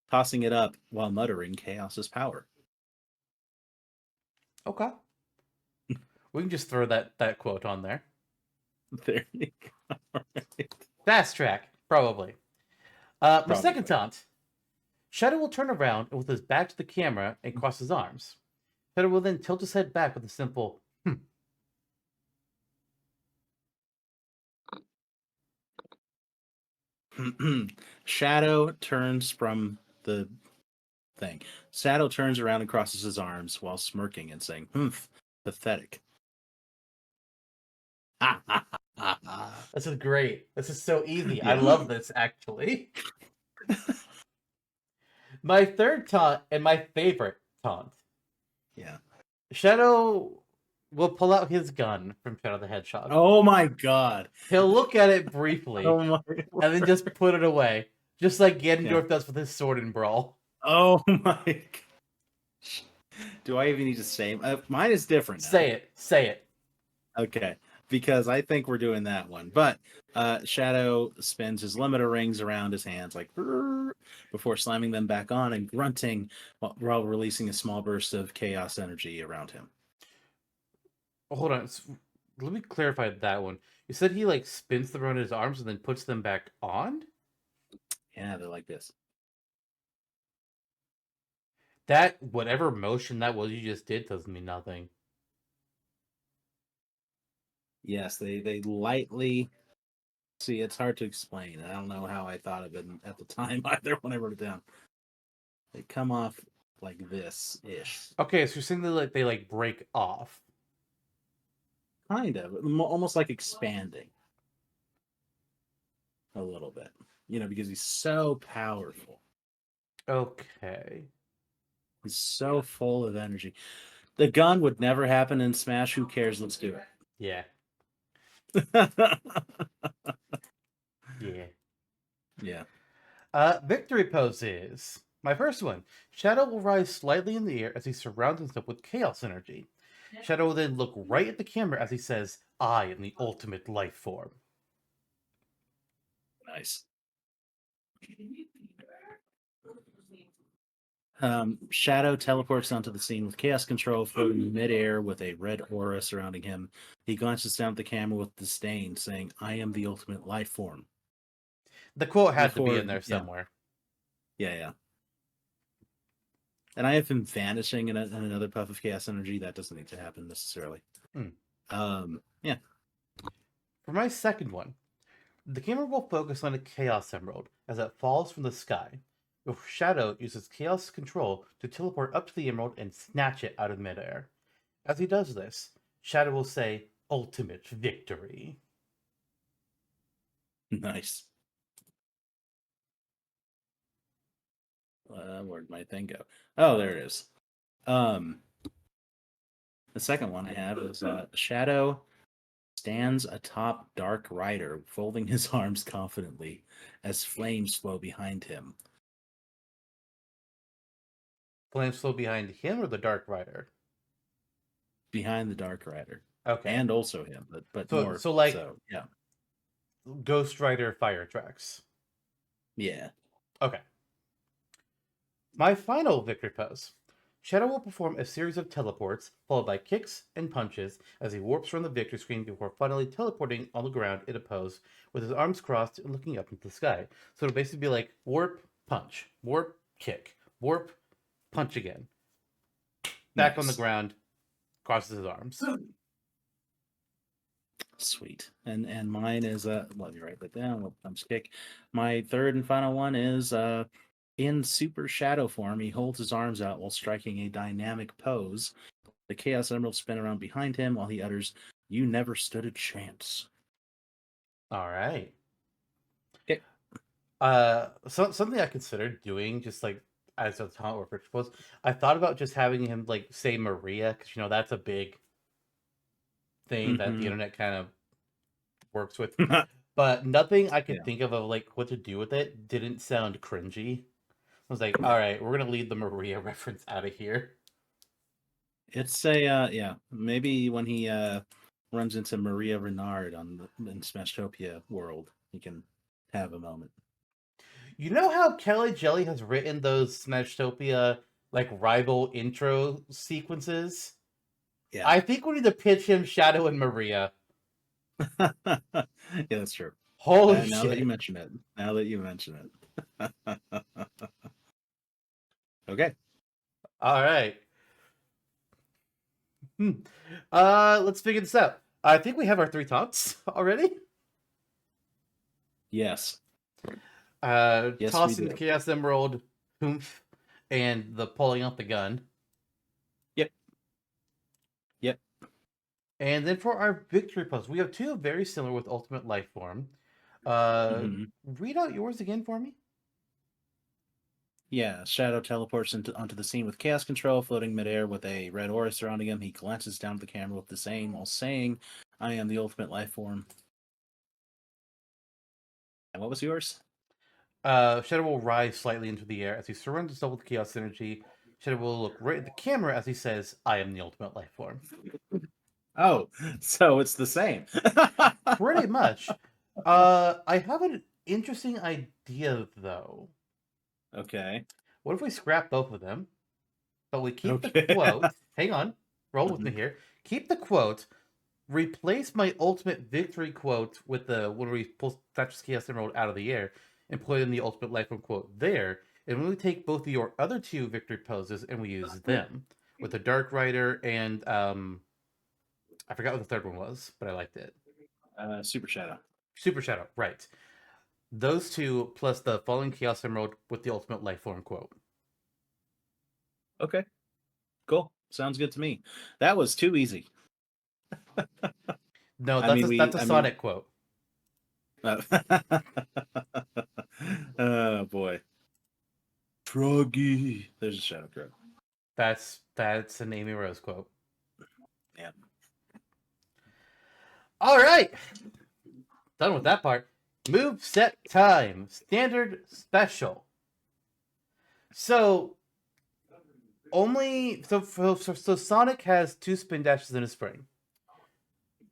tossing it up while muttering Chaos's power. Okay, we can just throw that quote on there. There you go. Right. Fast track, probably. My second Probably. taunt, Shadow will turn around with his back to the camera and cross his arms. Shadow will then tilt his head back with a simple "hmm." Shadow turns from the thing. Shadow turns around and crosses his arms while smirking and saying, "Humph, pathetic." This is great. This is so easy. I Yeah. love this, actually. My third taunt and my favorite taunt. Yeah. Shadow will pull out his gun from Shadow the Hedgehog. Oh my god. He'll look at it briefly Oh my and then just put it away. Just like Ganondorf Yeah. does with his sword in Brawl. Oh my gosh. Do I even need to say? Mine is different now. Say it. Say it. Okay, because I think we're doing that one. But Shadow spins his limiter rings around his hands like "Brrr," before slamming them back on and grunting while releasing a small burst of chaos energy around him. Hold on. Let me clarify that one. You said he like spins them around his arms and then puts them back on? Yeah, they're like this. That whatever motion that was you just did doesn't mean nothing. Yes, they lightly see. It's hard to explain. I don't know how I thought of it at the time either when I wrote it down. They come off like this ish, Okay, so you're saying they like break off. kind of almost like expanding a little bit. Because he's so powerful. Okay. He's so full of energy. The gun would never happen in Smash. Who cares? Let's do Yeah. it. Yeah. Yeah. Victory poses. My first one. Shadow will rise slightly in the air as he surrounds himself with chaos energy. Shadow will then look right at the camera as he says, "I am the ultimate life form." Nice. Shadow teleports onto the scene with chaos control, floating midair with a red aura surrounding him. He glances down at the camera with disdain, saying, "I am the ultimate life form." The quote had to be Before, in there yeah, somewhere. yeah. And I have him vanishing in another puff of chaos energy. That doesn't need to happen necessarily. Hmm. Yeah. For my second one, the camera will focus on a Chaos Emerald as it falls from the sky. Shadow uses Chaos Control to teleport up to the emerald and snatch it out of midair. As he does this, Shadow will say, "Ultimate victory." Nice. Where'd my thing go? Oh, there it is. The second one I have is Shadow stands atop Dark Rider, folding his arms confidently as flames flow behind him. Flames flow behind him or the Dark Rider? Behind the Dark Rider. Okay. And also him, but So more so like so. Yeah. Ghost Rider fire tracks. Yeah. Okay. My final victory pose. Shadow will perform a series of teleports, followed by kicks and punches as he warps from the victory screen before finally teleporting on the ground in a pose with his arms crossed and looking up into the sky. So it'll basically be like warp, punch, warp, kick, warp, punch again. Back on the Nice. ground, crosses his arms. Sweet. And mine is let me write that down. Punch kick. My third and final one is in super shadow form, he holds his arms out while striking a dynamic pose. The Chaos Emerald spin around behind him while he utters, "You never stood a chance." All right. Okay. So something I considered doing just like as a taunt or victory pose. I thought about just having him like say Maria because that's a big thing that the Mm-hmm. internet kind of works with. But nothing I could Yeah. think of like what to do with it didn't sound cringy. I was like, all right, we're gonna leave the Maria reference out of here. It's a yeah. Maybe when he runs into Maria Renard in Smashtopia world, he can have a moment. You know how Kelly Jelly has written those Smashtopia like rival intro sequences? Yeah. I think we need to pitch him Shadow and Maria. Yeah, that's true. Holy Now that you shit. mention it. Now that you mention it. Okay. All right. Hmm. Let's figure this out. I think we have our three taunts already. Yes. Yes, we Tossing the do. Chaos Emerald, Humph, and the pulling out the gun. Yep. Yep. And then for our victory puzzle, we have two very similar with Ultimate Lifeform. Hmm. Read out yours again for me. Yeah, Shadow teleports onto the scene with chaos control, floating midair with a red aura surrounding him. He glances down at the camera with the same while saying, I am the ultimate life form. And what was yours? Shadow will rise slightly into the air as he surrounds himself with chaos energy. Shadow will look right at the camera as he says, I am the ultimate life form. Oh, so it's the same. Pretty much. I have an interesting idea though. Okay. What if we scrap both of them, but we keep the Okay. quote? Hang on, roll with Mhm. me here. Keep the quote. Replace my ultimate victory quote with the when we pull Thatcher's Chaos Emerald out of the air and put in the ultimate life form quote there. And when we take both of your other two victory poses and we use them with the Dark Rider and I forgot what the third one was, but I liked it. Super Shadow. Super Shadow, right. Those two plus the Falling Chaos Emerald with the ultimate life form quote. Okay. Cool. Sounds good to me. That was too easy. No, I mean, that's a I mean, Sonic quote. uh, oh boy. Froggy. There's a Shadow Crow. That's an Amy Rose quote. Yeah. All right, done with that part. Move set time. Standard special. So so Sonic has two spin dashes in his spring.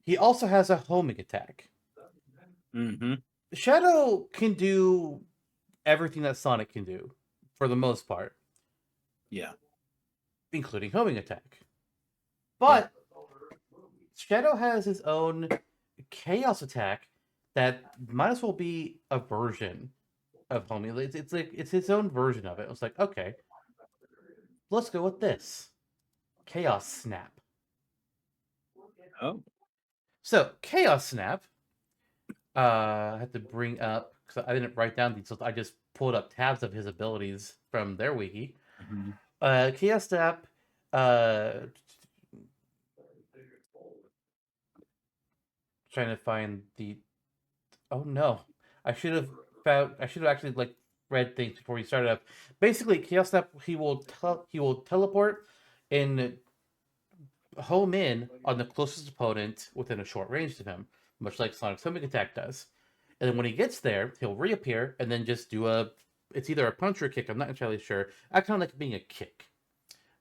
He also has a homing attack. Mm-hmm. Shadow can do everything that Sonic can do, for the most part, Yeah. including homing attack. Yeah. But Shadow has his own chaos attack that might as well be a version of homing. It's like it's his own version of it. It's like, okay, let's go with this. Chaos Snap. Oh. So, Chaos Snap, I have to bring up, because I didn't write down these, so I just pulled up tabs of his abilities from their wiki. Mm-hmm. Chaos Snap, uh, trying to find the. Oh no. I should have actually like read things before we started up. Basically, Chaos Snap, he will teleport and home in on the closest opponent within a short range of him, much like Sonic's homing attack does. And then when he gets there, he'll reappear and then just do a. It's either a punch or a kick. I'm not entirely sure. I kind of like it being a kick,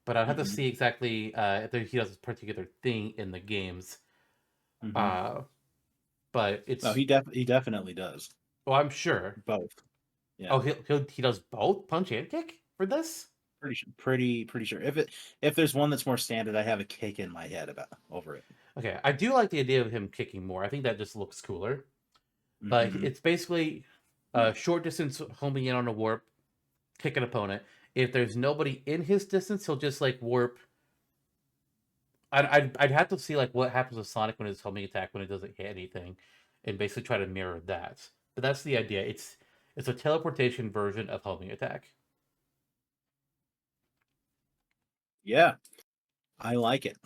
but I'd have to Mm-hmm. see exactly if he does this particular thing in the games. Mm-hmm. Uh, but No, it's. he definitely does Well, I'm sure. both. Yeah. Oh, he does both punch and kick for this. Pretty sure. If there's one that's more standard, I have a kick in my head about over it. Okay, I do like the idea of him kicking more. I think that just looks cooler. But Mm-hmm. it's basically short distance homing in on a warp, kick an opponent. If there's nobody in his distance, he'll just like warp. I'd have to see like what happens with Sonic when his homing attack when it doesn't hit anything, and basically try to mirror that. But that's the idea. It's a teleportation version of homing attack. Yeah, I like it.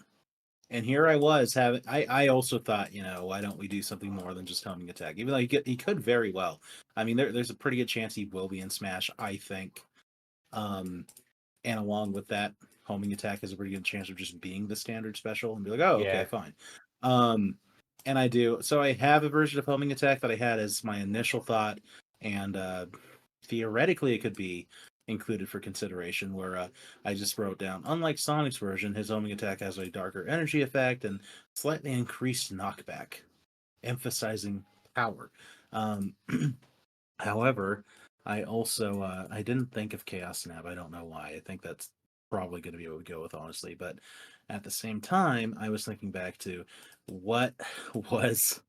And here I was having. I also thought, why don't we do something more than just homing attack? Even though he could very well. I mean, there's a pretty good chance he will be in Smash. I think. Um, and along with that, homing attack has a pretty good chance of just being the standard special and be like, oh, okay, Yeah, fine. Um, and I do. So I have a version of homing attack that I had as my initial thought, and theoretically it could be included for consideration. Where I just wrote down, unlike Sonic's version, his homing attack has a darker energy effect and slightly increased knockback, emphasizing power. Um, However, I also I didn't think of Chaos Snap. I don't know why. I think that's probably going to be what we go with, honestly. But at the same time, I was thinking back to what was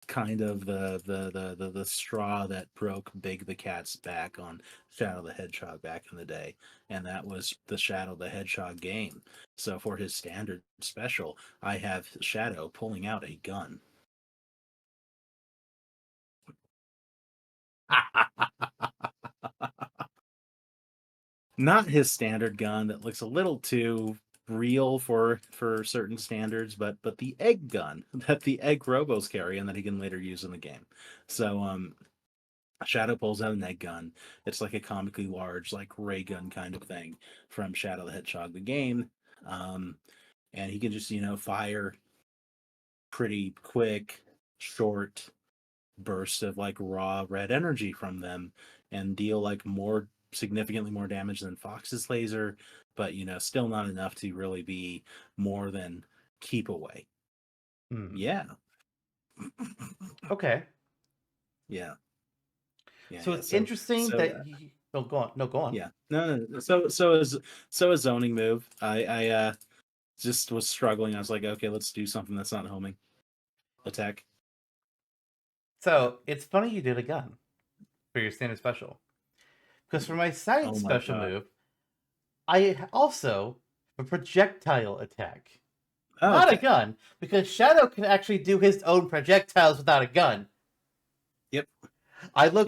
kind of the straw that broke Big the Cat's back on Shadow the Hedgehog back in the day, and that was the Shadow the Hedgehog game. So for his standard special, I have Shadow pulling out a gun. not his standard gun that looks a little too real for certain standards, but the egg gun that the egg robos carry and that he can later use in the game. So Shadow pulls out an egg gun. It's like a comically large, like ray gun kind of thing from Shadow the Hedgehog, the game. Um, and he can just, fire pretty quick, short bursts of like raw red energy from them and deal like more significantly more damage than Fox's laser, but still not enough to really be more than keep away. Hmm. Yeah. Okay. Yeah. Yeah, So yeah. it's interesting So that he. No, go on. No, go on. yeah. No. So a zoning move. I just was struggling. I was like, okay, let's do something that's not homing. Attack. So it's funny you did a gun for your standard special. Because for my side Oh my special god. move, I also have a projectile attack. Oh, Not a okay. gun, because Shadow can actually do his own projectiles without a gun. Yep.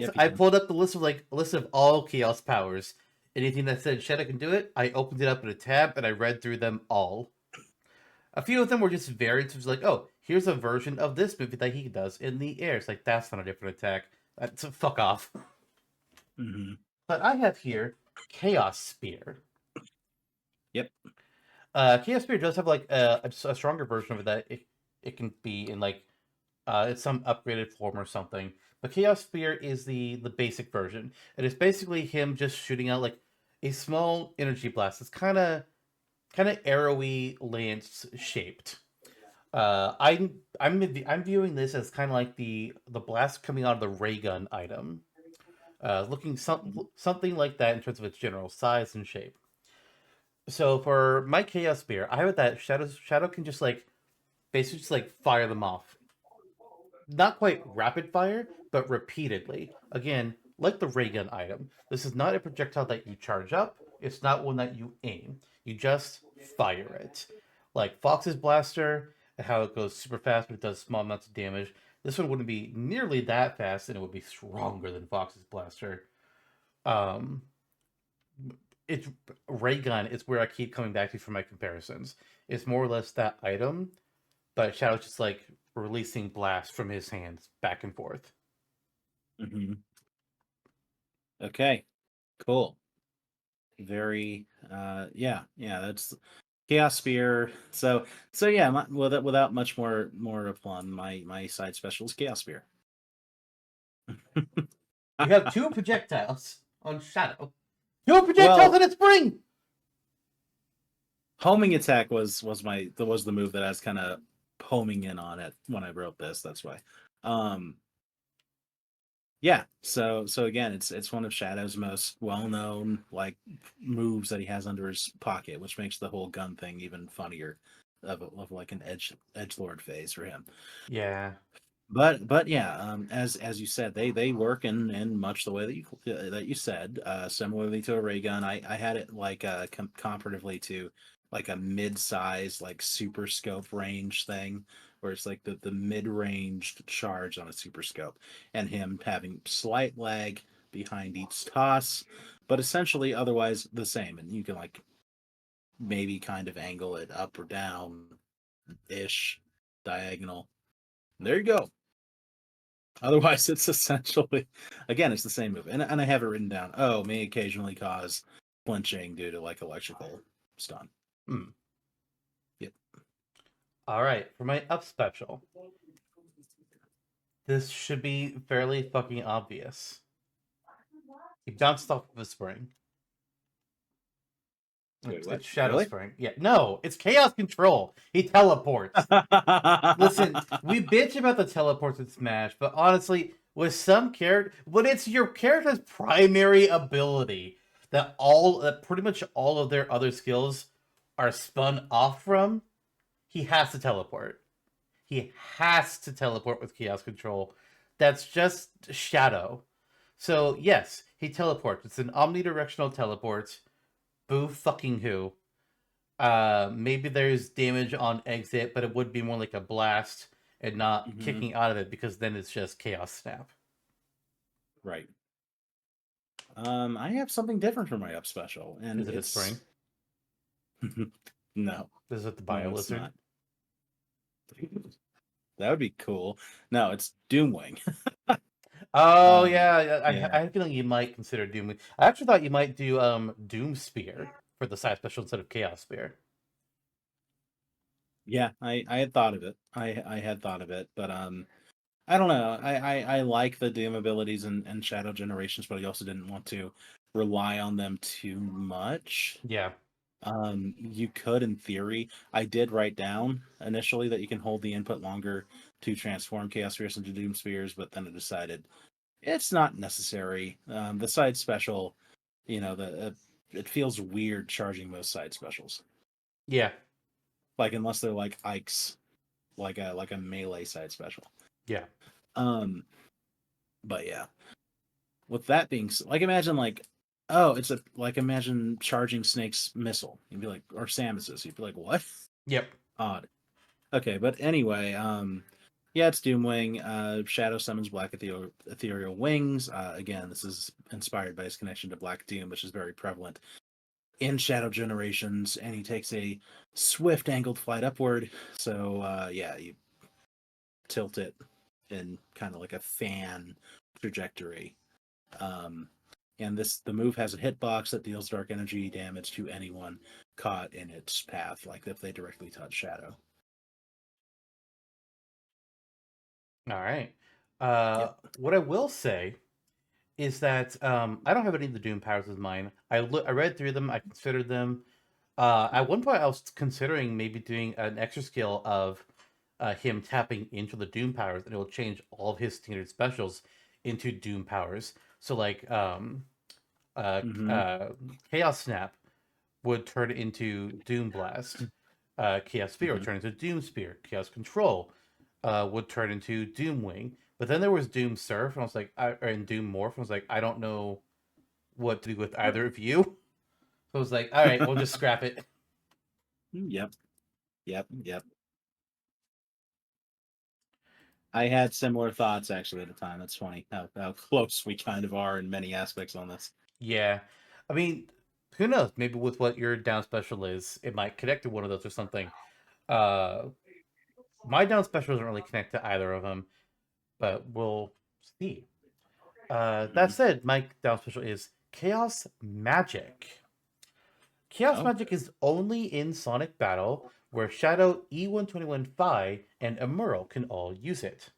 Yep, you I can. pulled up the list of a list of all chaos powers. Anything that said Shadow can do it, I opened it up in a tab and I read through them all. A few of them were just variants of like, oh, here's a version of this movie that he does in the air. It's like that's not a different attack. That's fuck off. Hmm. But I have here Chaos Spear. Yep. Chaos Spear does have like a stronger version of it that it can be in like it's some upgraded form or something. But Chaos Spear is the basic version. It is basically him just shooting out like a small energy blast. It's kind of arrowy lance shaped. I'm viewing this as kind of like the blast coming out of the ray gun item, looking something like that in terms of its general size and shape. So for my Chaos Spear, I have that Shadow can just like basically just like fire them off. Not quite rapid fire, but repeatedly. Again, like the ray gun item, this is not a projectile that you charge up. It's not one that you aim. You just fire it. Like Fox's blaster, and how it goes super fast but it does small amounts of damage. This one wouldn't be nearly that fast, and it would be stronger than Fox's blaster. Um, it's ray gun is where I keep coming back to for my comparisons. It's more or less that item, but Shadow's just like releasing blasts from his hands back and forth. Hmm. Okay. Cool. Very yeah, that's Chaos Spear. So yeah, without much more upon my side special is Chaos Spear. You have two projectiles on Shadow. Two projectiles Well, in a spring! homing attack was the move that I was kind of homing in on it when I wrote this. That's why. Um, yeah. So again, it's one of Shadow's most well known like moves that he has under his pocket, which makes the whole gun thing even funnier of like an edge lord phase for him. Yeah. But yeah, as you said, they work in much the way that you said. Similarly to a ray gun, I had it like comparatively to like a mid-size like super scope range thing, where it's like the mid-ranged charge on a super scope, and him having slight lag behind each toss, but essentially otherwise the same, and you can like maybe kind of angle it up or down ish, diagonal. There you go. Otherwise, it's essentially, again, it's the same move. And I have it written down. Oh, may occasionally cause flinching due to like electrical stun. Hmm. Yep. Alright, for my up special, this should be fairly fucking obvious. He bounced off of a spring. Wait, what? It's Shadow Really? Spring. Yeah, no, it's Chaos Control. He teleports. Listen, we bitch about the teleports in Smash, but honestly, with some character, when it's your character's primary ability that pretty much all of their other skills are spun off from, he has to teleport. He has to teleport with Chaos Control. That's just Shadow. So yes, he teleports. It's an omnidirectional teleport. Boo fucking who. Maybe there's damage on exit, but it would be more like a blast and not Hmm. kicking out of it because then it's just chaos snap. Right. I have something different for my up special, and Is it a it's spring? no, Is it the no, bio it's lizard? not. That would be cool. No, it's Doomwing. Oh um, yeah, yeah, yeah, I have a feeling you might consider Doom. I actually thought you might do Doom Spear for the side special instead of Chaos Spear. yeah. I had thought of it. I had thought of it, but I don't know. I like the Doom abilities and Shadow Generations, but I also didn't want to rely on them too much. Yeah. You could, in theory, I did write down initially that you can hold the input longer to transform Chaos Spheres into Doom Spheres, but then I decided it's not necessary. The side special, it feels weird charging those side specials. Yeah. Like unless they're like Ike's, like a melee side special. Yeah. Um, but yeah. With that being like imagine like oh it's a like imagine charging Snake's missile. You'd be like or Samus's. You'd be like what? Yep. Odd. Okay, but anyway, yeah, it's Doomwing. Shadow summons Black Ethereal Wings. Again, this is inspired by his connection to Black Doom, which is very prevalent in Shadow Generations, and he takes a swift angled flight upward. So yeah, you tilt it in kind of like a fan trajectory. Um, and the move has a hitbox that deals dark energy damage to anyone caught in its path, like if they directly touch Shadow. All right. Yep. What I will say is that I don't have any of the Doom powers as mine. I read through them. I considered them. At one point, I was considering maybe doing an extra skill of him tapping into the Doom powers, and it will change all of his standard specials into Doom powers. So like uh, Mm-hmm. uh, Chaos Snap would turn into Doom Blast. Chaos Sphere would Mm-hmm. turn into Doom Spear. Chaos Control would turn into Doom Wing. But then there was Doom Surf, and I was like, and Doom Morph. And I was like, I don't know what to do with either of you. So I was like, all right, we'll just scrap it. Yep. Yep. Yep. I had similar thoughts actually at the time. It's funny how close we kind of are in many aspects on this. Yeah. I mean, who knows? Maybe with what your down special is, it might connect to one of those or something. Uh, my down special doesn't really connect to either of them, but we'll see. That Mm-hmm. said, my down special is Chaos Magic. Chaos Oh. Magic is only in Sonic Battle, where Shadow, E121 Phi, and Emerald can all use it.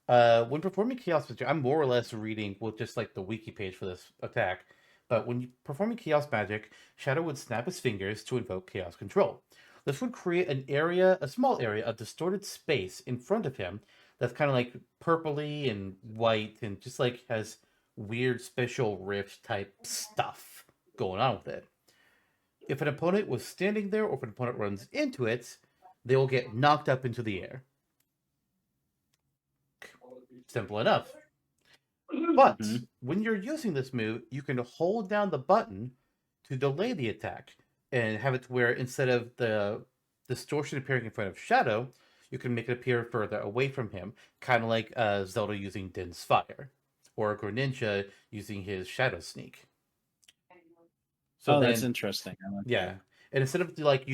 When performing Chaos Magic, I'm more or less reading with just like the wiki page for this attack. But when performing Chaos Magic, Shadow would snap his fingers to invoke Chaos Control. This would create a small area of distorted space in front of him that's kind of like purpley and white and just like has weird special rift type stuff going on with it. If an opponent was standing there or if an opponent runs into it, they will get knocked up into the air. Simple enough. Mm-hmm. But when you're using this move, you can hold down the button to delay the attack and have it to where instead of the distortion appearing in front of Shadow, you can make it appear further away from him, kind of like Zelda using Din's Fire or Greninja using his Shadow Sneak. So Oh, that's then, interesting. I like that. yeah, and instead of like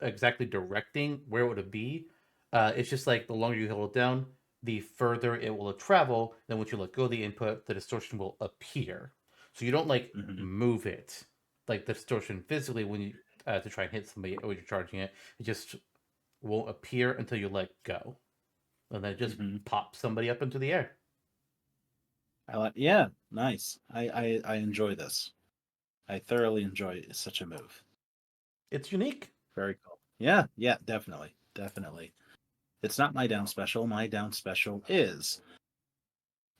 exactly directing where it would be, it's just like the longer you hold it down, the further it will travel. Then once you let go of the input, the distortion will appear. So you don't like Mm-hmm. move it, like the distortion physically when you to try and hit somebody or you're charging it. It just won't appear until you let go, and then it just Mm-hmm. pops somebody up into the air. I like. Yeah, nice. I enjoy this. I thoroughly enjoy such a move. It's unique. Very cool. Yeah, yeah, definitely, definitely. It's not my down special. My down special is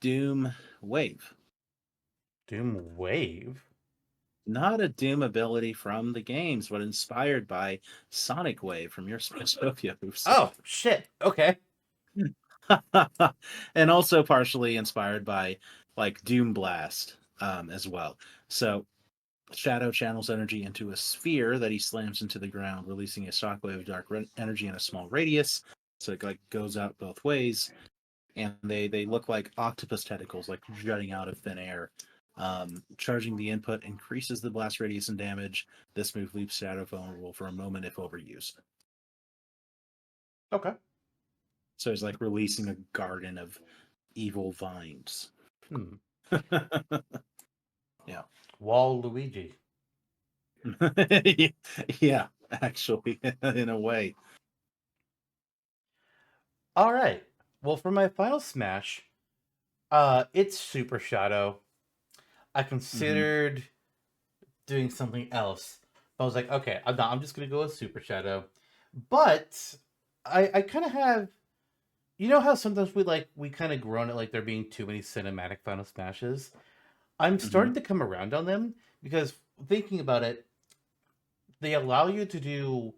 Doom Wave. Doom Wave. Not a Doom ability from the games, but inspired by Sonic Wave from your Smashtopia moveset. Oh shit. Okay. And also partially inspired by like Doom Blast as well. So Shadow channels energy into a sphere that he slams into the ground, releasing a shockwave of dark energy in a small radius. So it like goes out both ways, and they look like octopus tentacles, like jutting out of thin air. Charging the input increases the blast radius and damage. This move leaves Shadow vulnerable for a moment if overused. Okay. So it's like releasing a garden of evil vines. Hmm. Yeah. Wall Luigi. Yeah, actually, in a way. All right. Well, for my final smash, it's Super Shadow. I Hmm. considered doing something else. But I was like, okay, I'm just gonna go with Super Shadow. But I kind of have, you know how sometimes we kind of groan at like there being too many cinematic Final Smashes. I'm starting Hmm. to come around on them because thinking about it, they allow you to do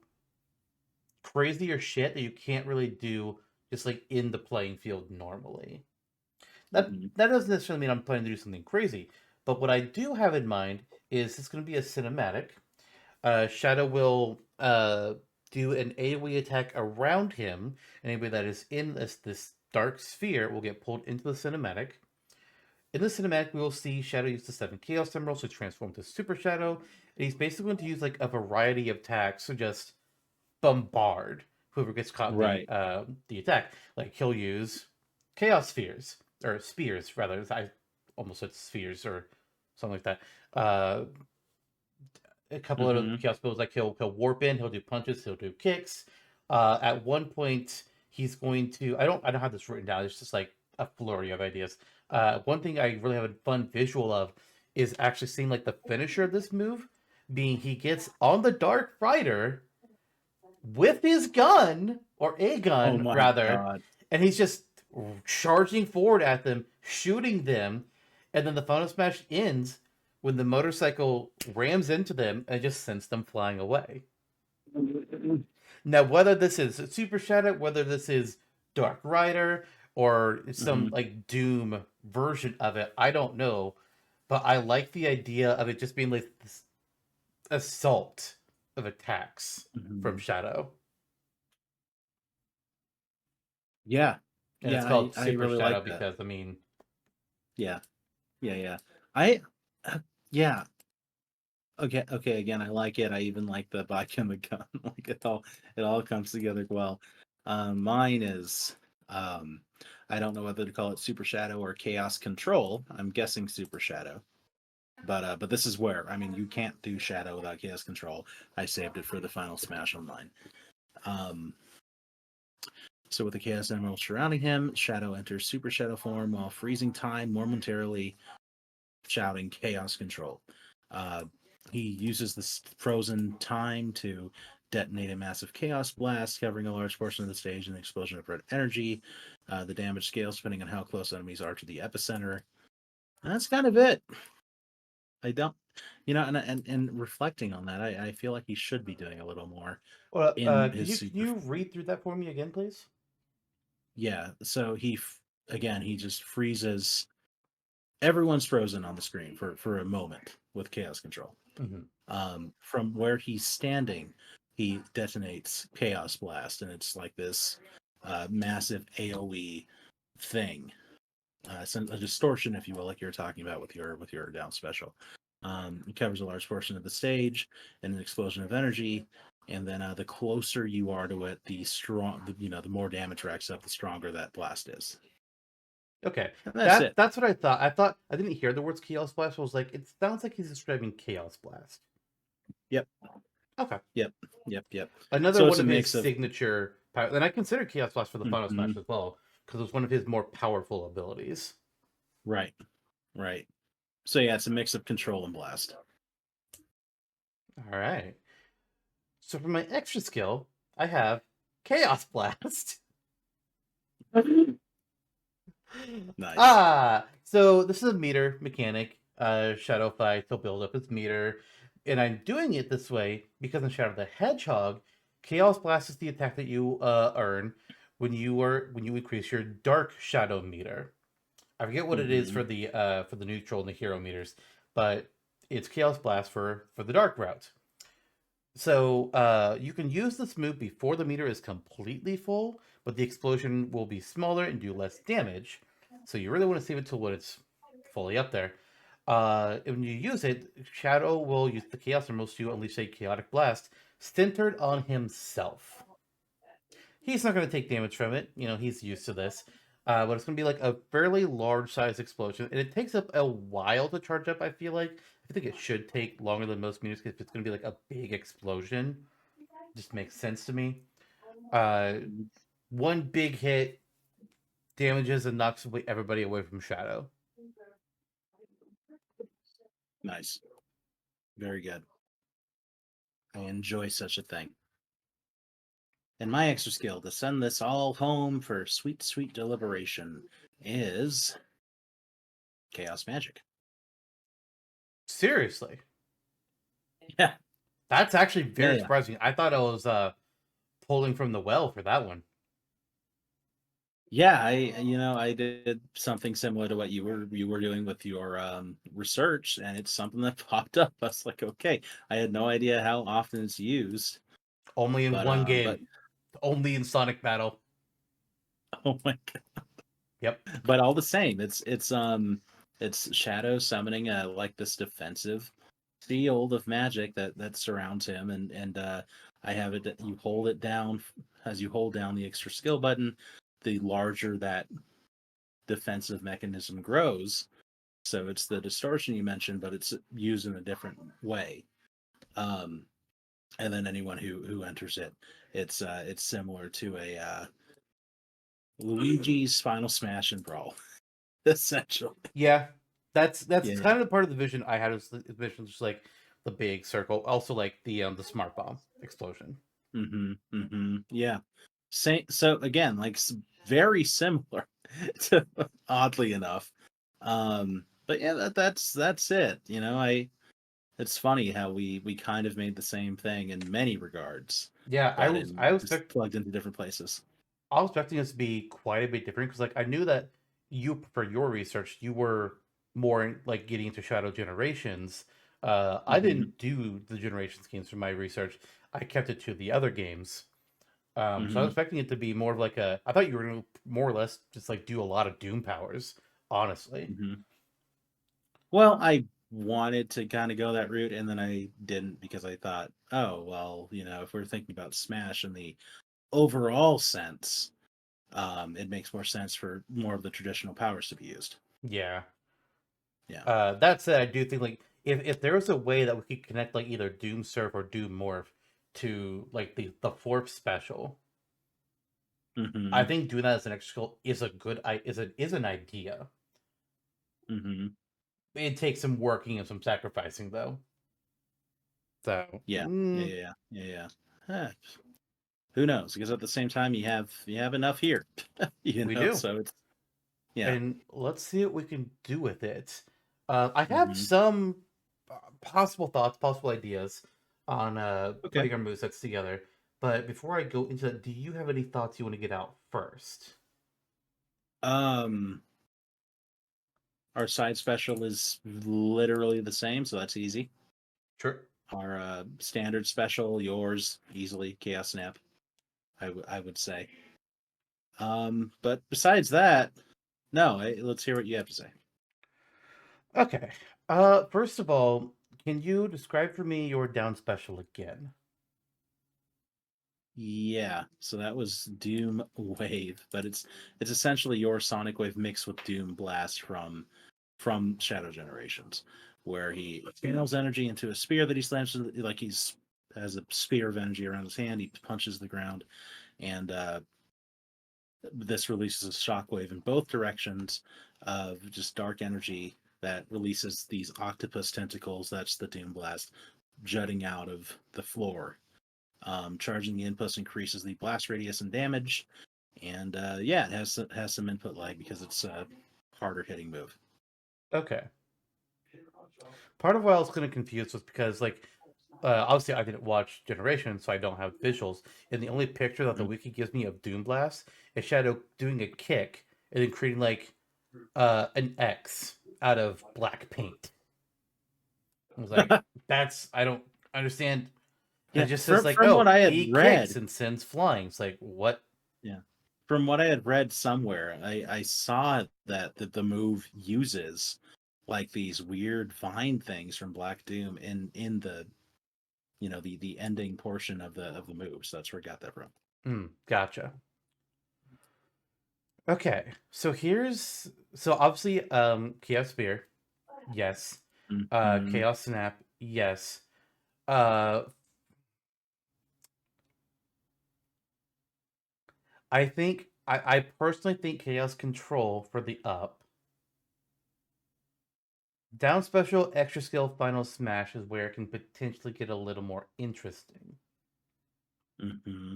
crazier shit that you can't really do just like in the playing field normally. Hmm. That doesn't necessarily mean I'm planning to do something crazy, but what I do have in mind is it's going to be a cinematic. Shadow will do an AoE attack around him. Anybody that is in this dark sphere will get pulled into the cinematic. In the cinematic, we will see Shadow use the 7 Chaos Emeralds to transform to Super Shadow. And he's basically going to use like a variety of attacks to just bombard whoever gets caught in Right. the attack. Like he'll use Chaos Spheres, or Spears rather. I almost said spheres or something like that. A couple of Hmm. chaos spells like he'll warp in, he'll do punches, he'll do kicks. At one point, he's going to I don't have this written down. It's just like a flurry of ideas. One thing I really have a fun visual of is actually seeing like the finisher of this move being he gets on the Dark Rider with his gun or a Oh gun my rather, god. and he's just charging forward at them, shooting them, and then the final smash ends when the motorcycle rams into them and just sends them flying away. Now, whether this is Super Shadow, whether this is Dark Rider, or some Hmm. like Doom version of it, I don't know. But I like the idea of it just being like this assault of attacks from Hmm. Shadow. Yeah. And it's Yeah, called I Super really Shadow like that. because I mean, Yeah. Yeah, yeah. I yeah. Okay, okay, again, I like it. I even like the bike and the gun. Like it all comes together well. Mine is I don't know whether to call it Super Shadow or Chaos Control. I'm guessing Super Shadow. But this is where, I mean, you can't do Shadow without Chaos Control. I saved it for the final smash online. Um so with the Chaos Emerald surrounding him, Shadow enters Super Shadow form while freezing time momentarily, shouting Chaos Control. Uh, he uses this frozen time to detonate a massive Chaos Blast, covering a large portion of the stage in an explosion of red energy. The damage scales depending on how close enemies are to the epicenter. And that's kind of it. I don't, and reflecting on that, I feel like he should be doing a little more well, in can his can super. you read through that for me again, please? Yeah, so again, he just freezes. Everyone's frozen on the screen for a moment with chaos control. Hmm. From where he's standing, he detonates Chaos Blast, and it's like this massive AOE thing. It's a distortion, if you will, like you were talking about with your down special. It covers a large portion of the stage and an explosion of energy. And then the closer you are to it, the more damage racks up, the stronger that blast is. Okay, And that's it. that's what I thought. I didn't hear the words Chaos Blast. I was like, it sounds like he's describing Chaos Blast. Yep, Okay, yep, yep, yep. another So one it's a of his mix of. signature power, and I consider Chaos Blast for the final smash Mhm. as well because it was one of his more powerful abilities. Right, right. So yeah, it's a mix of control and blast. All right. So for my extra skill, I have Chaos Blast. Nice. So this is a meter mechanic. Shadow fight to build up its meter, and I'm doing it this way because in Shadow the Hedgehog, Chaos Blast is the attack that you earn when you increase your Dark Shadow meter. I forget what it is Hmm. for the neutral and the hero meters, but it's Chaos Blast for the Dark route. So you can use this move before the meter is completely full, but the explosion will be smaller and do less damage. So you really want to save it till when it's fully up there. When you use it, Shadow will use the Chaos Emeralds to unleash a chaotic blast centered on himself. He's not going to take damage from it. You know, he's used to this. But it's going to be like a fairly large size explosion, and it takes up a while to charge up. I feel like I think it should take longer than most meters if it's going to be like a big explosion. Just makes sense to me. Uh, one big hit damages and knocks everybody away from Shadow. Nice. Very good. I enjoy such a thing. And my extra skill to send this all home for sweet, sweet deliberation is Chaos Magic. Seriously, Yeah. that's actually Yeah, very yeah. surprising. I thought I was pulling from the well for that one. Yeah, I did something similar to what you were doing with your research, and it's something that popped up. I was like, okay, I had no idea how often it's used, Only in one but game, only in Sonic Battle. oh my god. Yep. But all the same, it's Shadow summoning like this defensive field of magic that surrounds him, and I have it that you hold it down as you hold down the extra skill button, the larger that defensive mechanism grows. So it's the distortion you mentioned, but it's used in a different way. Um, and then anyone who enters it, it's similar to a Luigi's Final Smash and Brawl, essentially. Yeah, that's Yeah, kind of the part of the vision I had. Was the vision just like the big circle, also like the smart bomb explosion. mm-hmm, mm-hmm. Yeah. Same. So again, like very similar, to, oddly enough. But yeah, that's it. It's funny how we kind of made the same thing in many regards, Yeah, but in I was just plugged into different places. I was expecting this to be quite a bit different because like I knew that you for your research you were more like getting into Shadow Generations. I Mm-hmm. didn't do the Generations games for my research. I kept it to the other games. So I was Mm-hmm. expecting it to be more of like a. I thought you were going to more or less just like do a lot of Doom powers. Honestly, Mm-hmm. Well, I wanted to kind of go that route, and then I didn't because I thought, oh well, if we're thinking about Smash in the overall sense, it makes more sense for more of the traditional powers to be used. yeah. Yeah. That said, I do think like if there was a way that we could connect like either Doom Surf or Doom Morph to like the fourth special, I Mm-hmm. think doing that as an extra skill is a good is an idea. Mm-hmm. It takes some working and some sacrificing though. So Yeah. Yeah. Yeah. Yeah. Yeah. Huh. Who knows? Because at the same time, you have enough here, we do. So it's yeah. And let's see what we can do with it. I have Mm-hmm. some possible thoughts, possible ideas on Okay. putting our movesets together. But before I go into that, do you have any thoughts you want to get out first? Um, our side special is literally the same, so that's easy. Sure. Our standard special, yours easily, Chaos Snap. I would say. But besides that, no. Let's hear what you have to say. Okay. First of all, can you describe for me your down special again? Yeah, so that was Doom Wave, but it's essentially your Sonic Wave mixed with Doom Blast from Shadow Generations, where he channels energy into a spear that he slams like he's has a spear of energy around his hand. He punches the ground, and this releases a shockwave in both directions of just dark energy that releases these octopus tentacles. That's the Doom Blast jutting out of the floor. Charging the inputs increases the blast radius and damage, and yeah, it has some input lag because it's a harder hitting move. Okay. Part of why I was kind of confused was because, like, obviously I didn't watch Generation, so I don't have visuals. And the only picture that the Mhm. wiki gives me of Doom Blast is Shadow doing a kick and then creating like an X out of black paint. I was like, that's I don't understand. And it Yeah, just says from like, from what oh, I had he kicks read, and sends flying. It's like, what? yeah, from what I had read somewhere, I saw that the move uses like these weird vine things from Black Doom in the the ending portion of the move. So that's where I got that from. Gotcha. Okay, so obviously Chaos Spear, yes. Mm-hmm. Chaos Snap, yes. Uh I personally think Chaos Control for the up. Down special extra skill final smash is where it can potentially get a little more interesting. Mm-hmm.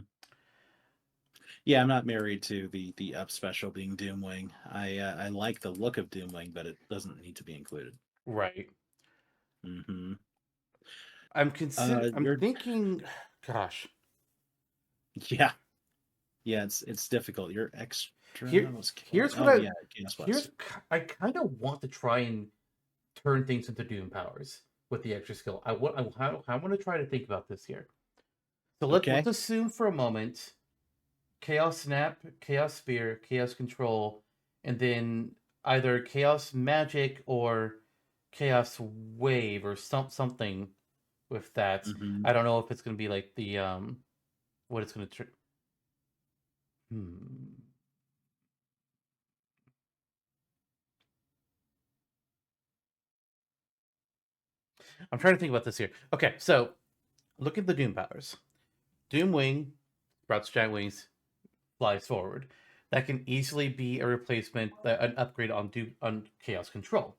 Yeah, I'm not married to the up special being Doomwing. I like the look of Doomwing, but it doesn't need to be included. Right. Mm-hmm. I'm You're thinking gosh. yeah, yeah. It's difficult. You're extra. Here What's here's what oh yeah, Chaos Blast. I kind of want to try and turn things into Doom powers with the extra skill. I want to try to think about this here. So let's Okay. assume for a moment Chaos Snap, Chaos Spear, Chaos Control, and then either Chaos Magic or Chaos Wave or something with that. Mm-hmm. I don't know if it's gonna be like the what it's gonna hmm. I'm trying to think about this here. Okay, so look at the Doom powers. Doom Wing, sprouts giant wings, flies forward. That can easily be a replacement, an upgrade on Chaos Control.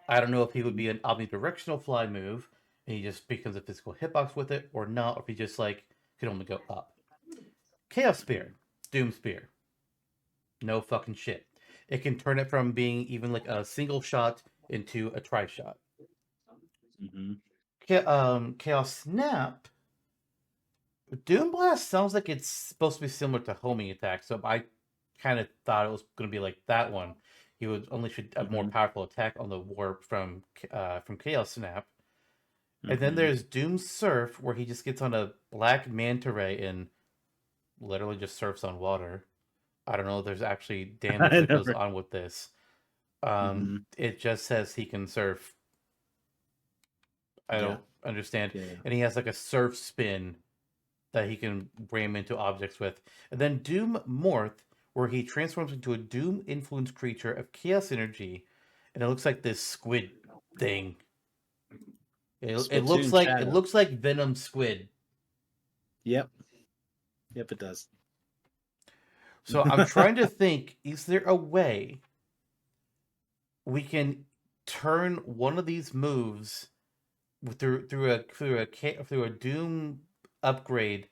I don't know if he would be an omnidirectional fly move, and he just becomes a physical hitbox with it, or not, or if he just like could only go up. Chaos Spear, Doom Spear, no fucking shit. It can turn it from being even like a single shot into a tri shot. Mm-hmm. Chaos Snap, Doom Blast sounds like it's supposed to be similar to homing attack, so I kind of thought it was going to be like that one. He would unleash a more Mm-hmm. powerful attack on the warp from Chaos Snap. And then Mm-hmm. there's Doom Surf, where he just gets on a black manta ray and literally just surfs on water. I don't know if there's actually damage I that goes never. on with this. Mm-hmm. It just says he can surf. I Yeah. don't understand. Yeah. And he has like a surf spin that he can ram into objects with. And then Doom Morph, where he transforms into a Doom influenced creature of chaos energy, and it looks like this squid thing. Splatoon It Shadow. looks like Venom squid. Yep. Yep. It does. So I'm trying to think: is there a way we can turn one of these moves through a Doom upgrade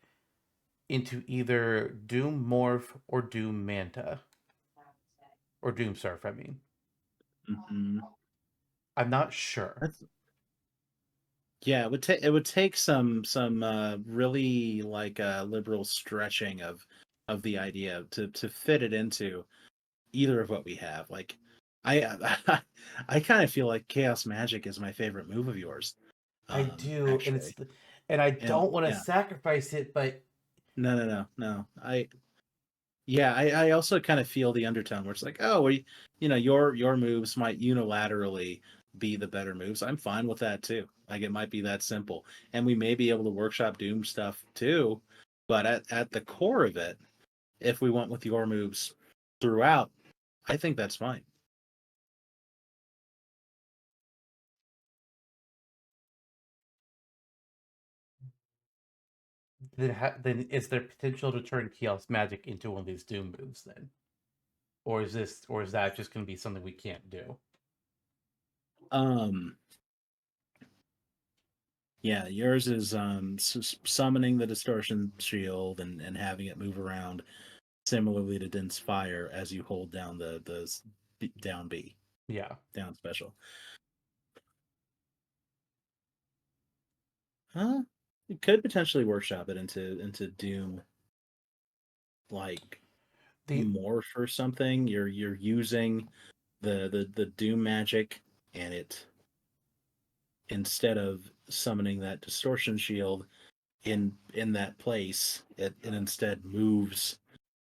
into either Doom Morph or Doom Manta or Doom Surf? I mean, Mm-hmm. I'm not sure. That's Yeah, it would take some really like liberal stretching of the idea to fit it into either of what we have. Like I I kind of feel like Chaos Magic is my favorite move of yours. I do, Actually. and I And don't want to yeah, sacrifice it, but no. I also kind of feel the undertone where it's like, oh, your moves might unilaterally be the better moves. I'm fine with that too. Like it might be that simple, and we may be able to workshop Doom stuff too. But at the core of it, if we went with your moves throughout, I think that's fine. then is there potential to turn Chaos Magic into one of these Doom moves then, or is that just going to be something we can't do? Um, yeah, yours is summoning the distortion shield and having it move around similarly to Dense Fire as you hold down the down B Yeah, down special. Huh? You could potentially workshop it into Doom, like the morph or something. You're using the Doom magic, and it instead of summoning that distortion shield in that place, it instead moves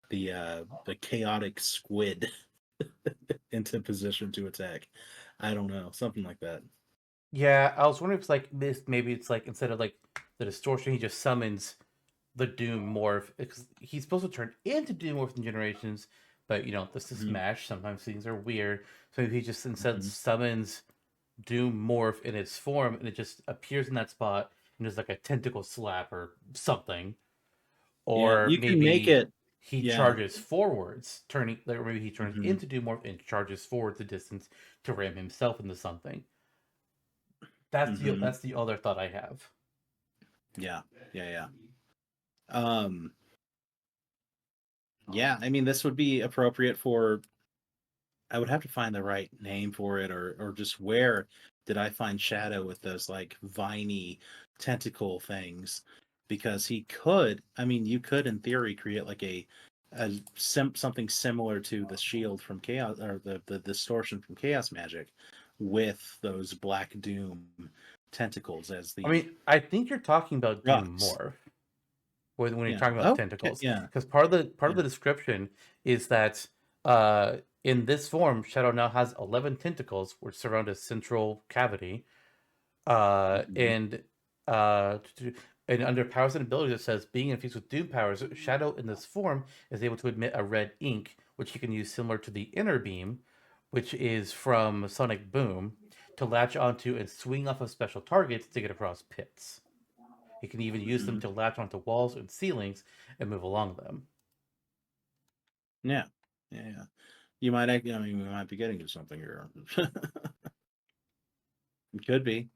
the chaotic squid into position to attack. I don't know, something like that. Yeah, I was wondering if it's like this. Maybe it's like instead of like the distortion, he just summons the Doom morph because he's supposed to turn into Doom morph in Generations, but this is Hmm. Smash. Sometimes things are weird, so he just instead Hmm. summons Doom morph in its form, and it just appears in that spot, and there's like a tentacle slap or something, Yeah, or you can make maybe it. he Yeah. charges forwards, or maybe he turns Hmm. into Doom morph and charges forward the distance to ram himself into something. Hmm. That's the other thought I have. Yeah, yeah, yeah. Um, yeah. I mean, this would be appropriate for. I would have to find the right name for it, or just where did I find Shadow with those like viney tentacle things? Because he could. I mean, you could in theory create like something similar to the shield from Chaos, or the distortion from Chaos Magic, with those Black Doom tentacles as I the mean, I think you're talking about Doom rocks. morph when you're Yeah. talking about Oh, okay. tentacles, Yeah. because part of the Yeah. description is that in this form, Shadow now has 11 tentacles which surround a central cavity, uh, Hmm. and uh, and under powers and abilities, it says being infused with Doom powers, Shadow in this form is able to emit a red ink, which he can use similar to the Inner Beam, which is from Sonic Boom, to latch onto and swing off of special targets to get across pits. He can even use them Hmm. to latch onto walls and ceilings and move along them. Yeah. Yeah. Yeah. I mean, we might be getting to something here. It could be.